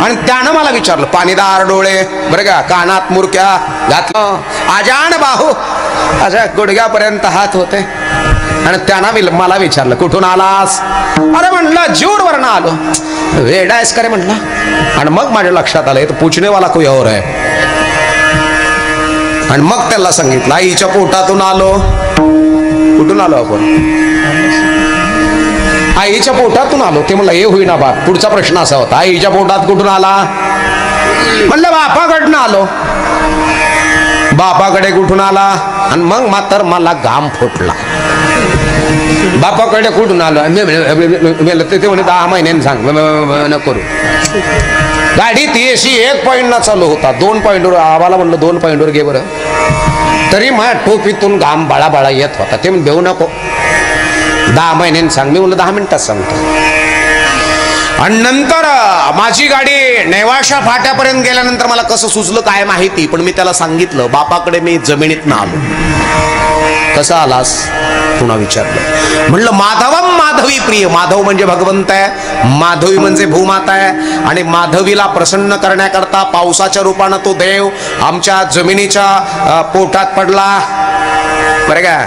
आणि त्यानं मला विचारलं, पाणीदार डोळे बरं का, कानात मुरक्या घातलं, आजान बाहू, अशा गुडघ्यापर्यंत हात होते. आणि त्यानं मला विचारलं, कुठून आलास? अरे म्हणलं जेऊर वरनं आलो. वेडा आहेस का रे म्हणलं. आणि मग माझ्या लक्षात आलं, तर पूछने वाला कोई और है. आणि मग त्याला सांगितलं, आईच्या पोटातून आलो. कुठून आलो आपण? आईच्या पोटातून आलो. ते म्हणलं हे होईना बाप, पुढचा प्रश्न असा होता, आईच्या पोटात कुठून आला? म्हणलं बापाकडनं आलो. बापाकडे कुठून आला? आणि मग मात्र मला घाम फुटला. बापाकडे कुठून आलो? ते म्हणे 10 महिन्यांनी सांग न करू. गाडी ती अशी 1 पॉईंटला चालू होता, 2 पॉईंटवर आम्हाला म्हणलं 2 पॉईंटवर घे बरं. तरी माझ्या टोपीतून घाम बाळा बाळा येत होता. ते म्हणजे भेऊ नको, 10 महिन्यांनी सांग. मी म्हणलं 10 मिनिटात सांगतो. आणि नंतर माझी गाडी नेवाशा फाट्यापर्यंत गेल्यानंतर मला कसं सुचलं काय माहिती, पण मी त्याला सांगितलं, बापाकडे मी जमिनीत ना आलो. कसा आलास? पुन्हा विचारलं. म्हणलं माधवम माधवी प्रिय. माधव म्हणजे भगवंत आहे, माधवी म्हणजे भूमाता आहे. आणि माधवीला प्रसन्न करण्याकरता पावसाच्या रूपानं तो देव आमच्या जमिनीच्या पोटात पडला बरं का.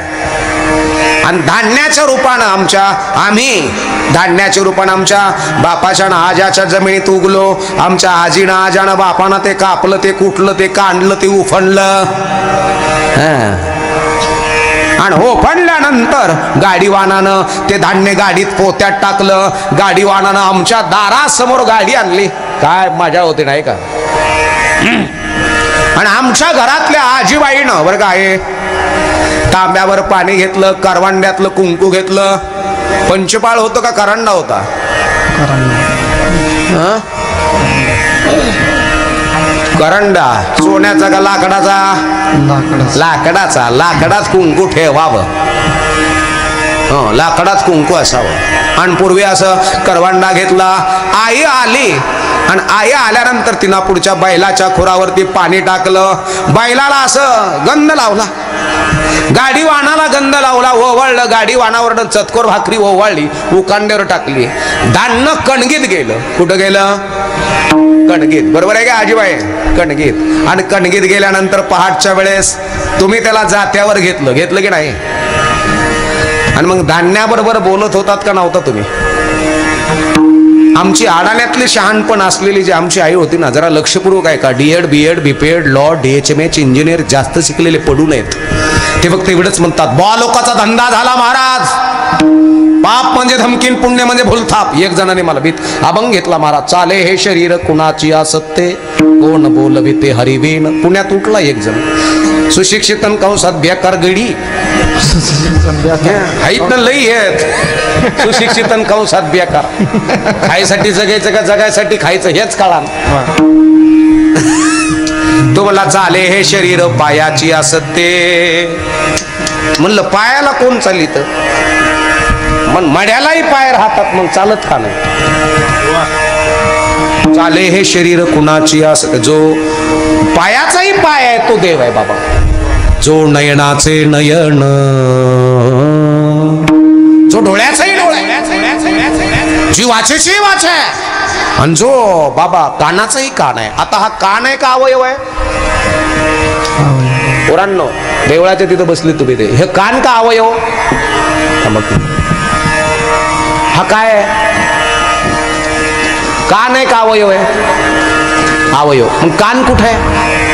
आणि धान्याच्या रूपानं आम्ही धान्याच्या रूपानं आमच्या बापाच्या आजाच्या जमिनीत उगलो. आमच्या आजीनं आजानं बापानं ते कापलं, ते कुटलं, ते कांडलं, ते उफणलं. आणि उफणल्यानंतर गाडीवानानं ते धान्य गाडीत पोत्यात टाकलं. गाडीवानानं आमच्या दारासमोर गाडी आणली. काय मजा होती नाही का. आणि आमच्या घरातल्या आजीबाईनं बरं का हे तांब्यावर पाणी घेतलं, करवंड्यातलं कुंकू घेतलं. पंचपाळ होतं का करंडा होता? करंडा. सोन्याचा का लाकडाचा? लाकडाचा. लाकडात कुंकू ठेवावं, लाकडात कुंकू असावं. आणि पूर्वी असं करवंडा घेतला. आई आली आणि आई आल्यानंतर तिनं पुढच्या बैलाच्या खुरावरती पाणी टाकलं. बैलाला असं गंध लावला, गाडी वाहनाला गंध लावला, ओवाळलं. गाडी वाहनावरनं चतकोर भाकरी ओवाळली, उकांड्यावर टाकली. धान्य कणगीत गेलं. कुठं गेलं? कणगीत. बरोबर आहे का आजीबाई? कणगीत. आणि कणगीत गेल्यानंतर पहाटच्या वेळेस तुम्ही त्याला जात्यावर घेतलं की नाही? आणि मग धान्याबरोबर बोलत होतात का नव्हता तुम्ही? आमची आडाण्यातली शहाणपण असलेली जी आमची आई होती ना, जरा लक्षपूर्वक आहे का, DEd BEd BPEd law DHMH engineer जास्त शिकलेले पडू नयेत. ते फक्त एवढंच म्हणतात, बॉ लोकांचा धंदा झाला महाराज, पाप म्हणजे धमकीन, पुण्य म्हणजे भूलथाप. एक जणाने मला भीत अभंग घेतला महाराज, चाले हे शरीर कुणाची असत्ते, कोण बोलविते हरिवीन. पुण्यात उठला एक जण, सुशिक्षितन कंसात बेकार गडी आहेत ना, लई आहेत सुशिक्षितन कंसात बेकार. खायसाठी जगायचं का जगायसाठी खायचं हेच कळा. तो मला चाले हे शरीर पायाची असत्ते. म्हणलं पायाला कोण चालित, मग मड्यालाही पाय राहतात, मग चालत का नाही. चाले हे शरीर कुणाची असते, जो पायाचाही पाय आहे तो देव आहे बाबा. जो नयनाचे नयन, जो डोळ्याचाही डोळा, जीवाचे जीवाच आहे, आणि जो बाबा कानाचाही कान आहे. आता हा कान आहे का अवयव आहे पोरांनो? देवळाच्या तिथं बसली तुम्ही, ते हे कान का अवयव? हा काय आहे, कान आहे का अवयव आहे? अवयव. मग कान कुठे आहे?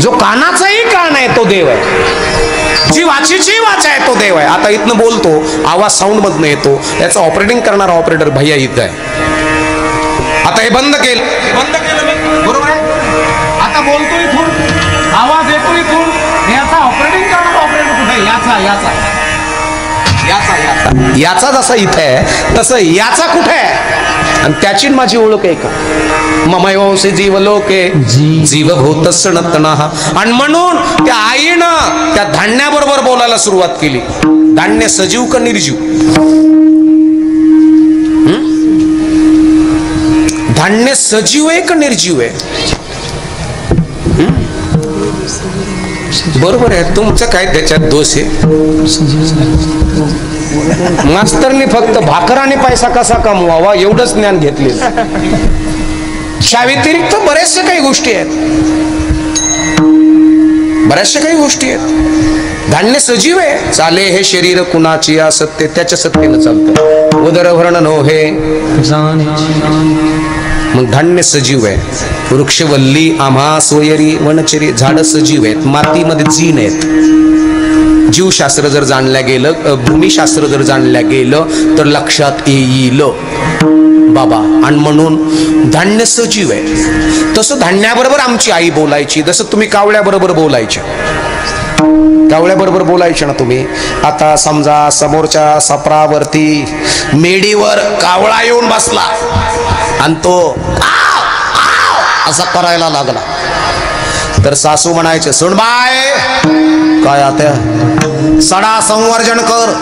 जो कानाचाही कान आहे तो देव आहे, जीवाची जीवाच आहे तो देव आहे. आता इथनं बोलतो, आवाज साऊंड मधनं येतो, याचा ऑपरेटिंग करणारा ऑपरेटर भैया इथं आहे. आता हे बंद केलं बरोबर आहे. आता बोलतो इथून, आवाज येतो इथून, याचा ऑपरेटिंग करणारा ऑपरेटर कुठे आहे? याचा याचा याचा याचा याचा जसा इथे आहे तसं याचा कुठे आहे? आणि त्याची माझी ओळख आहे का? ममयोसी जीव लोके जीव भूत सनातनः. आणि म्हणून त्या आईनं त्या धान्याबरोबर बोलायला सुरुवात केली. धान्य सजीव का निर्जीव? धान्य सजीव आहे का निर्जीव आहे? बरोबर आहे. तुमचं काय त्याच्यात दोष आहे? मास्तरनी फक्त भाकर आणि पैसा कसा कमवावा एवढंच ज्ञान घेतलेलं. त्या व्यतिरिक्त बऱ्याचशा काही गोष्टी आहेत, बऱ्याचशा काही गोष्टी आहेत. धान्य सजीव आहे. चाले हे शरीर कुणाची असत्य, त्याच्या सत्तेनं चालतं. उदरभरण नो हे, मग धान्य सजीव आहे. वृक्षवल्ली आम्हा सोयरी वनचरी, झाड सजीव आहेत. मातीमध्ये जीन आहेत. जीवशास्त्र जर जाणल्या गेलं, भूमिशास्त्र जर जाणल्या गेलं तर लक्षात येईल बाबा. आणि म्हणून धान्य सजीव आहे. तसं धान्याबरोबर आमची आई बोलायची, जसं तुम्ही कावळ्याबरोबर बोलायच्या. कावळ्याबरोबर बोलायचे ना तुम्ही. आता समजा समोरच्या सपरावरती मेडीवर कावळा येऊन बसला आणि तो असा करायला लागला, तर सासू म्हणायचे, सुन बाय, काय आता सडा संवर्जन कर,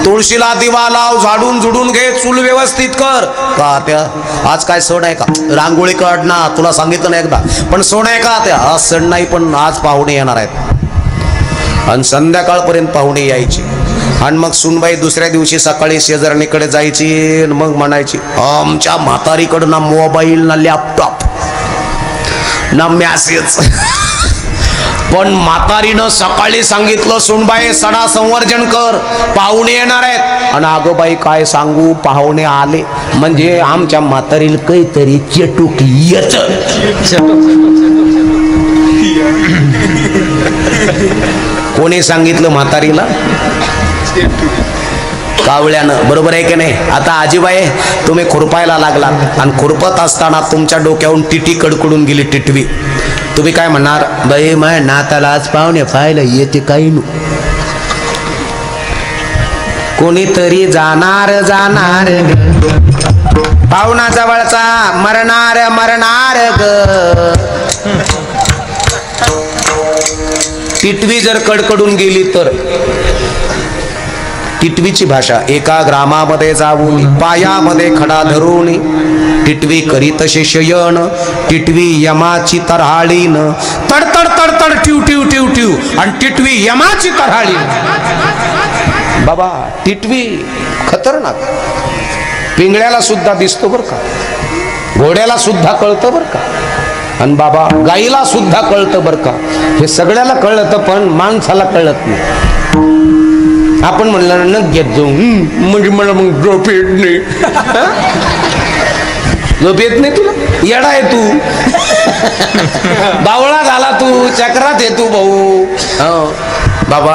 तुळशीला दिवा लाव, झाडून झुडून घे, चूल व्यवस्थित कर. का त्या आज काय सण आहे का? रांगोळी काढ ना, तुला सांगितलं ना एकदा. पण सण आहे का? त्या आज सण नाही, पण आज पाहुणे येणार आहेत. आणि संध्याकाळपर्यंत पाहुणे यायचे. आणि मग सुनबाई दुसऱ्या दिवशी सकाळी शेजारणीकडे जायची, मग म्हणायची, आमच्या म्हातारीकडं ना मोबाईल ना लॅपटॉप ना मॅसेज, पण म्हातारीनं सकाळी सांगितलं, सुनबाई सडा संवर्जन कर, पाहुणे येणार आहेत. आणि आगोबाई काय सांगू, पाहुणे आले म्हणजे आमच्या म्हातारीला काहीतरी चटूक येत. कोणी सांगितलं म्हातारीला? कावळ्यानं. बरोबर आहे की नाही? आता आजीबाई तुम्ही खुरपायला लागलात आणि खुरपत असताना तुमच्या डोक्यावरून टिटी कडकडून गेली टिटवी. तुम्ही काय म्हणणार? बाई माय नाताला आज पाहुणे पाहायला येते काही नु. कोणीतरी जाणार जाणार पाहुणा जवळचा, मरणार मरणार ग. टिटवी जर कडकडून गेली तर टिटवीची भाषा, एका ग्रामामध्ये जाऊन पायामध्ये खडा धरून टिटवी करीत शयन, टिटवी यमाची तरहाळीन, तडतड तडतड ट्यू ट्यू ट्यू ट्यू, आणि टिटवी यमाची तरहाळी. बाबा टिटवी खतरनाक. पिंगळ्याला सुद्धा दिसतो बर का, घोड्याला सुद्धा कळतं बर का, आणि बाबा गाईला सुद्धा कळतं बर का. हे सगळ्याला कळतं, पण माणसाला कळत नाही. आपण म्हणलं न घेत जाऊ म्हणजे मला मग झोप येत नाही. झोप येत नाही तुला? येडा आहे तू, बावळा झाला तू, चक्रात आहे तू भाऊ. हो बाबा,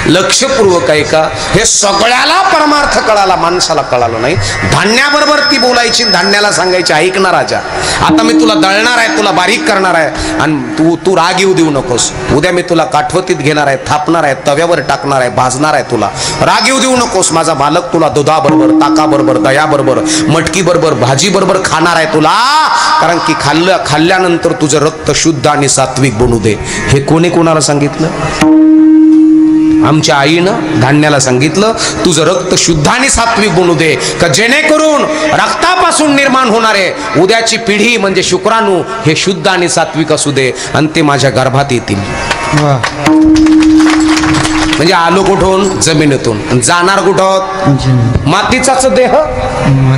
लक्षपूर्वक आहे का? हे सगळ्याला परमार्थ कळाला, माणसाला कळालं नाही. धान्याबरोबर ती बोलायची, धान्याला सांगायची ऐक ना राजा, आता मी तुला दळणार आहे, तुला बारीक करणार आहे आणि तू राग येऊ देऊ नकोस. उद्या मी तुला काठवतीत घेणार आहे, थापणार आहे, तव्यावर टाकणार आहे, भाजणार आहे. तुला राग येऊ देऊ नकोस. माझा बालक तुला दुधाबरोबर, ताकाबरोबर, दयाबरोबर, मटकी बरोबर, भाजी बरोबर खाणार आहे तुला. कारण की खाल्ल्यानंतर तुझं रक्त शुद्ध आणि सात्विक बनू दे. हे कोणी कोणाला सांगितलं? आमच्या आईनं धान्याला सांगितलं तुझं रक्त शुद्ध आणि सात्विक बनू दे, का जेणेकरून रक्तापासून निर्माण होणारे उद्याची पिढी म्हणजे शुक्राणू हे शुद्ध आणि सात्विक असू दे आणि ते माझ्या गर्भात येतील. म्हणजे आलो कुठून? जमिनीतून. जाणार कुठं? मातीचाच देह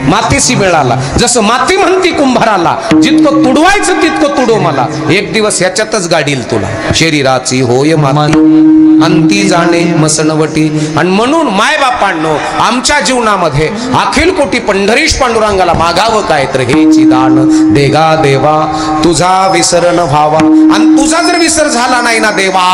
मातीशी मिळाला. जसं माती म्हणती कुंभाराला, जितकं तुडवायचं तितकं तुडव मला, एक दिवस ह्याच्यातच गाडील तुला. शरीराची होय माती अंती जाणे मसणवटी. आणि म्हणून माय बापांनो, आमच्या जीवनामध्ये अखिल कोटी पंढरीश पांडुरंगाला मागावं काय तर हेची दान देगा देवा तुझा विसर न व्हावा. आणि तुझा जर विसर झाला नाही ना देवा,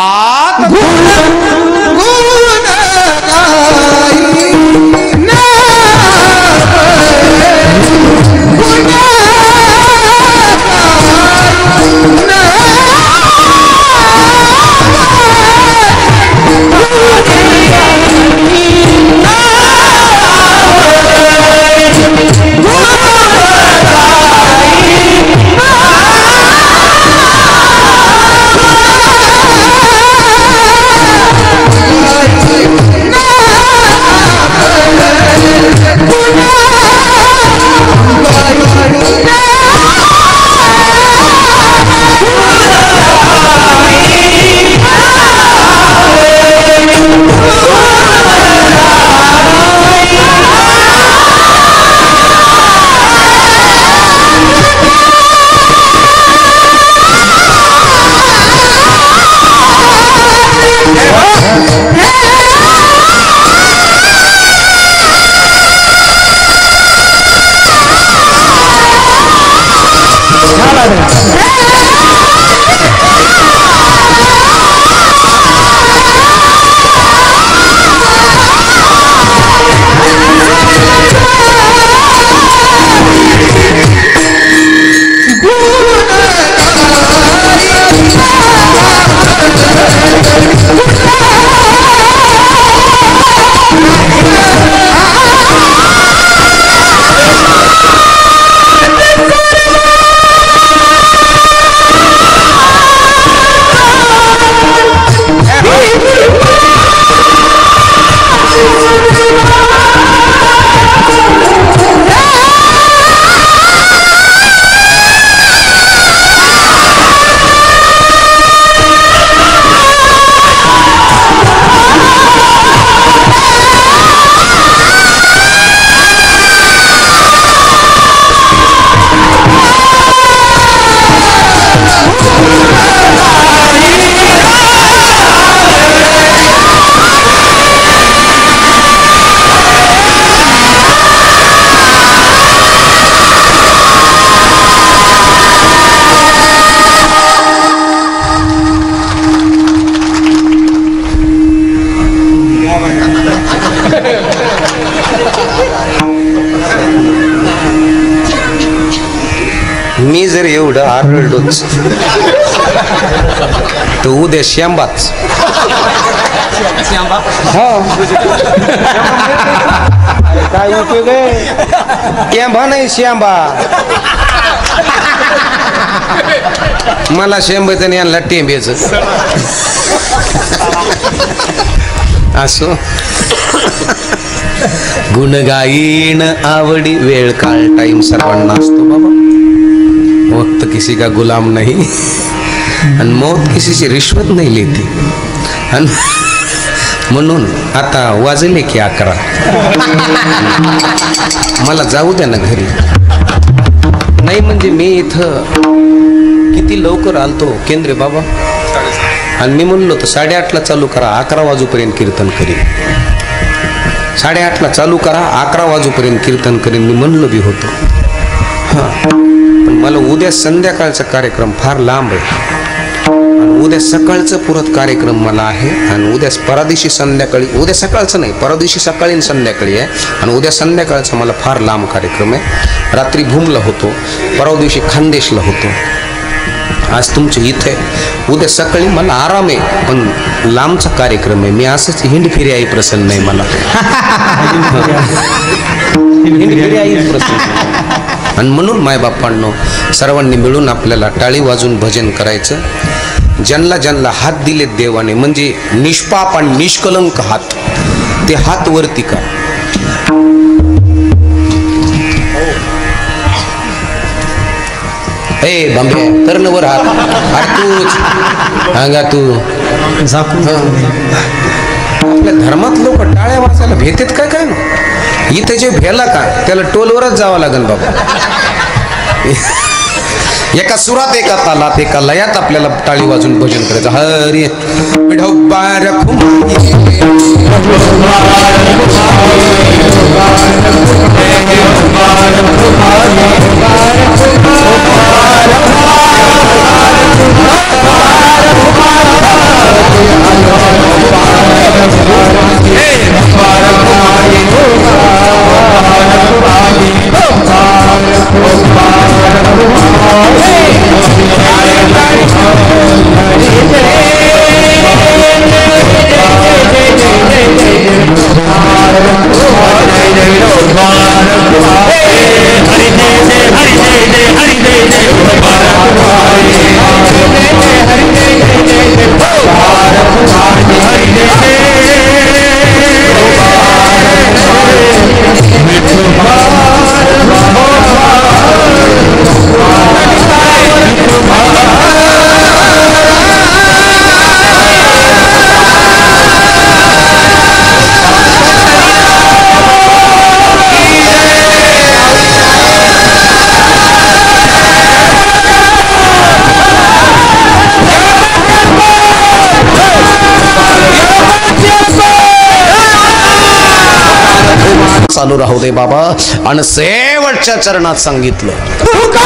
मी जर एवढं आरडलोच तर उद्या श्यामबाच. काय उपयोग आहे? कॅम्बा नाही श्यामबा. मला शेंबचं यांना टेंबेच असो. गुण गाईन आवडी वेळ काळ टाइम सर्वांना असतो बाबा. वक्त किसी का गुलाम नहीं आणि मौत किसी से रिश्वत नहीं लेती. म्हणून आता वाजले की 11. मला जाऊ द्या ना घरी. नाही म्हणजे मी इथं किती लवकर आलतो केंद्रे बाबा. आणि मी म्हणलो तर 8:30ला चालू करा, 11 वाजूपर्यंत कीर्तन करीन. 8:30ला चालू करा, 11 वाजूपर्यंत कीर्तन करीन मी म्हणलो बी होतो. हां, पण मला उद्या संध्याकाळचा कार्यक्रम फार लांब आहे आणि उद्या सकाळचं पुरत कार्यक्रम मला आहे. आणि उद्या परदिवशी संध्याकाळी, उद्या सकाळचं नाही, परदिवशी सकाळी आणि संध्याकाळी आहे. आणि उद्या संध्याकाळचा मला फार लांब कार्यक्रम आहे. रात्री भूमला होतो, परवा दिवशी खानदेशला होतो, आज तुमच्या इथे. उद्या सकाळी मला आराम आहे, पण लांबचा कार्यक्रम आहे. मी असंच हिंडफिरी आई प्रसन्न आहे मला. हिंडफिरी आई प्रसन्न. आणि म्हणून मायबापांनो, सर्वांनी मिळून आपल्याला टाळी वाजून भजन करायचं. ज्यांना ज्यांना हात दिले देवाने, म्हणजे निष्पाप आणि निष्कलंक हात, ते हात वरती का. ए बांबे कर्णवर हात. अरे तूच अंगा तू झाकून आपल्या धर्मात लोक टाळ्या वाजायला भेटेत काय काय ना. इथे जे भेला का त्याला टोलवरच जावं लागेल बाबा. एका सुरात, एका तालात, एका लयात आपल्याला टाळी वाजून भजन करायचं. हरी विठोबा रखुमाई चालू राहू दे बाबा. आणि शेवटच्या चरणात सांगितलं, तुका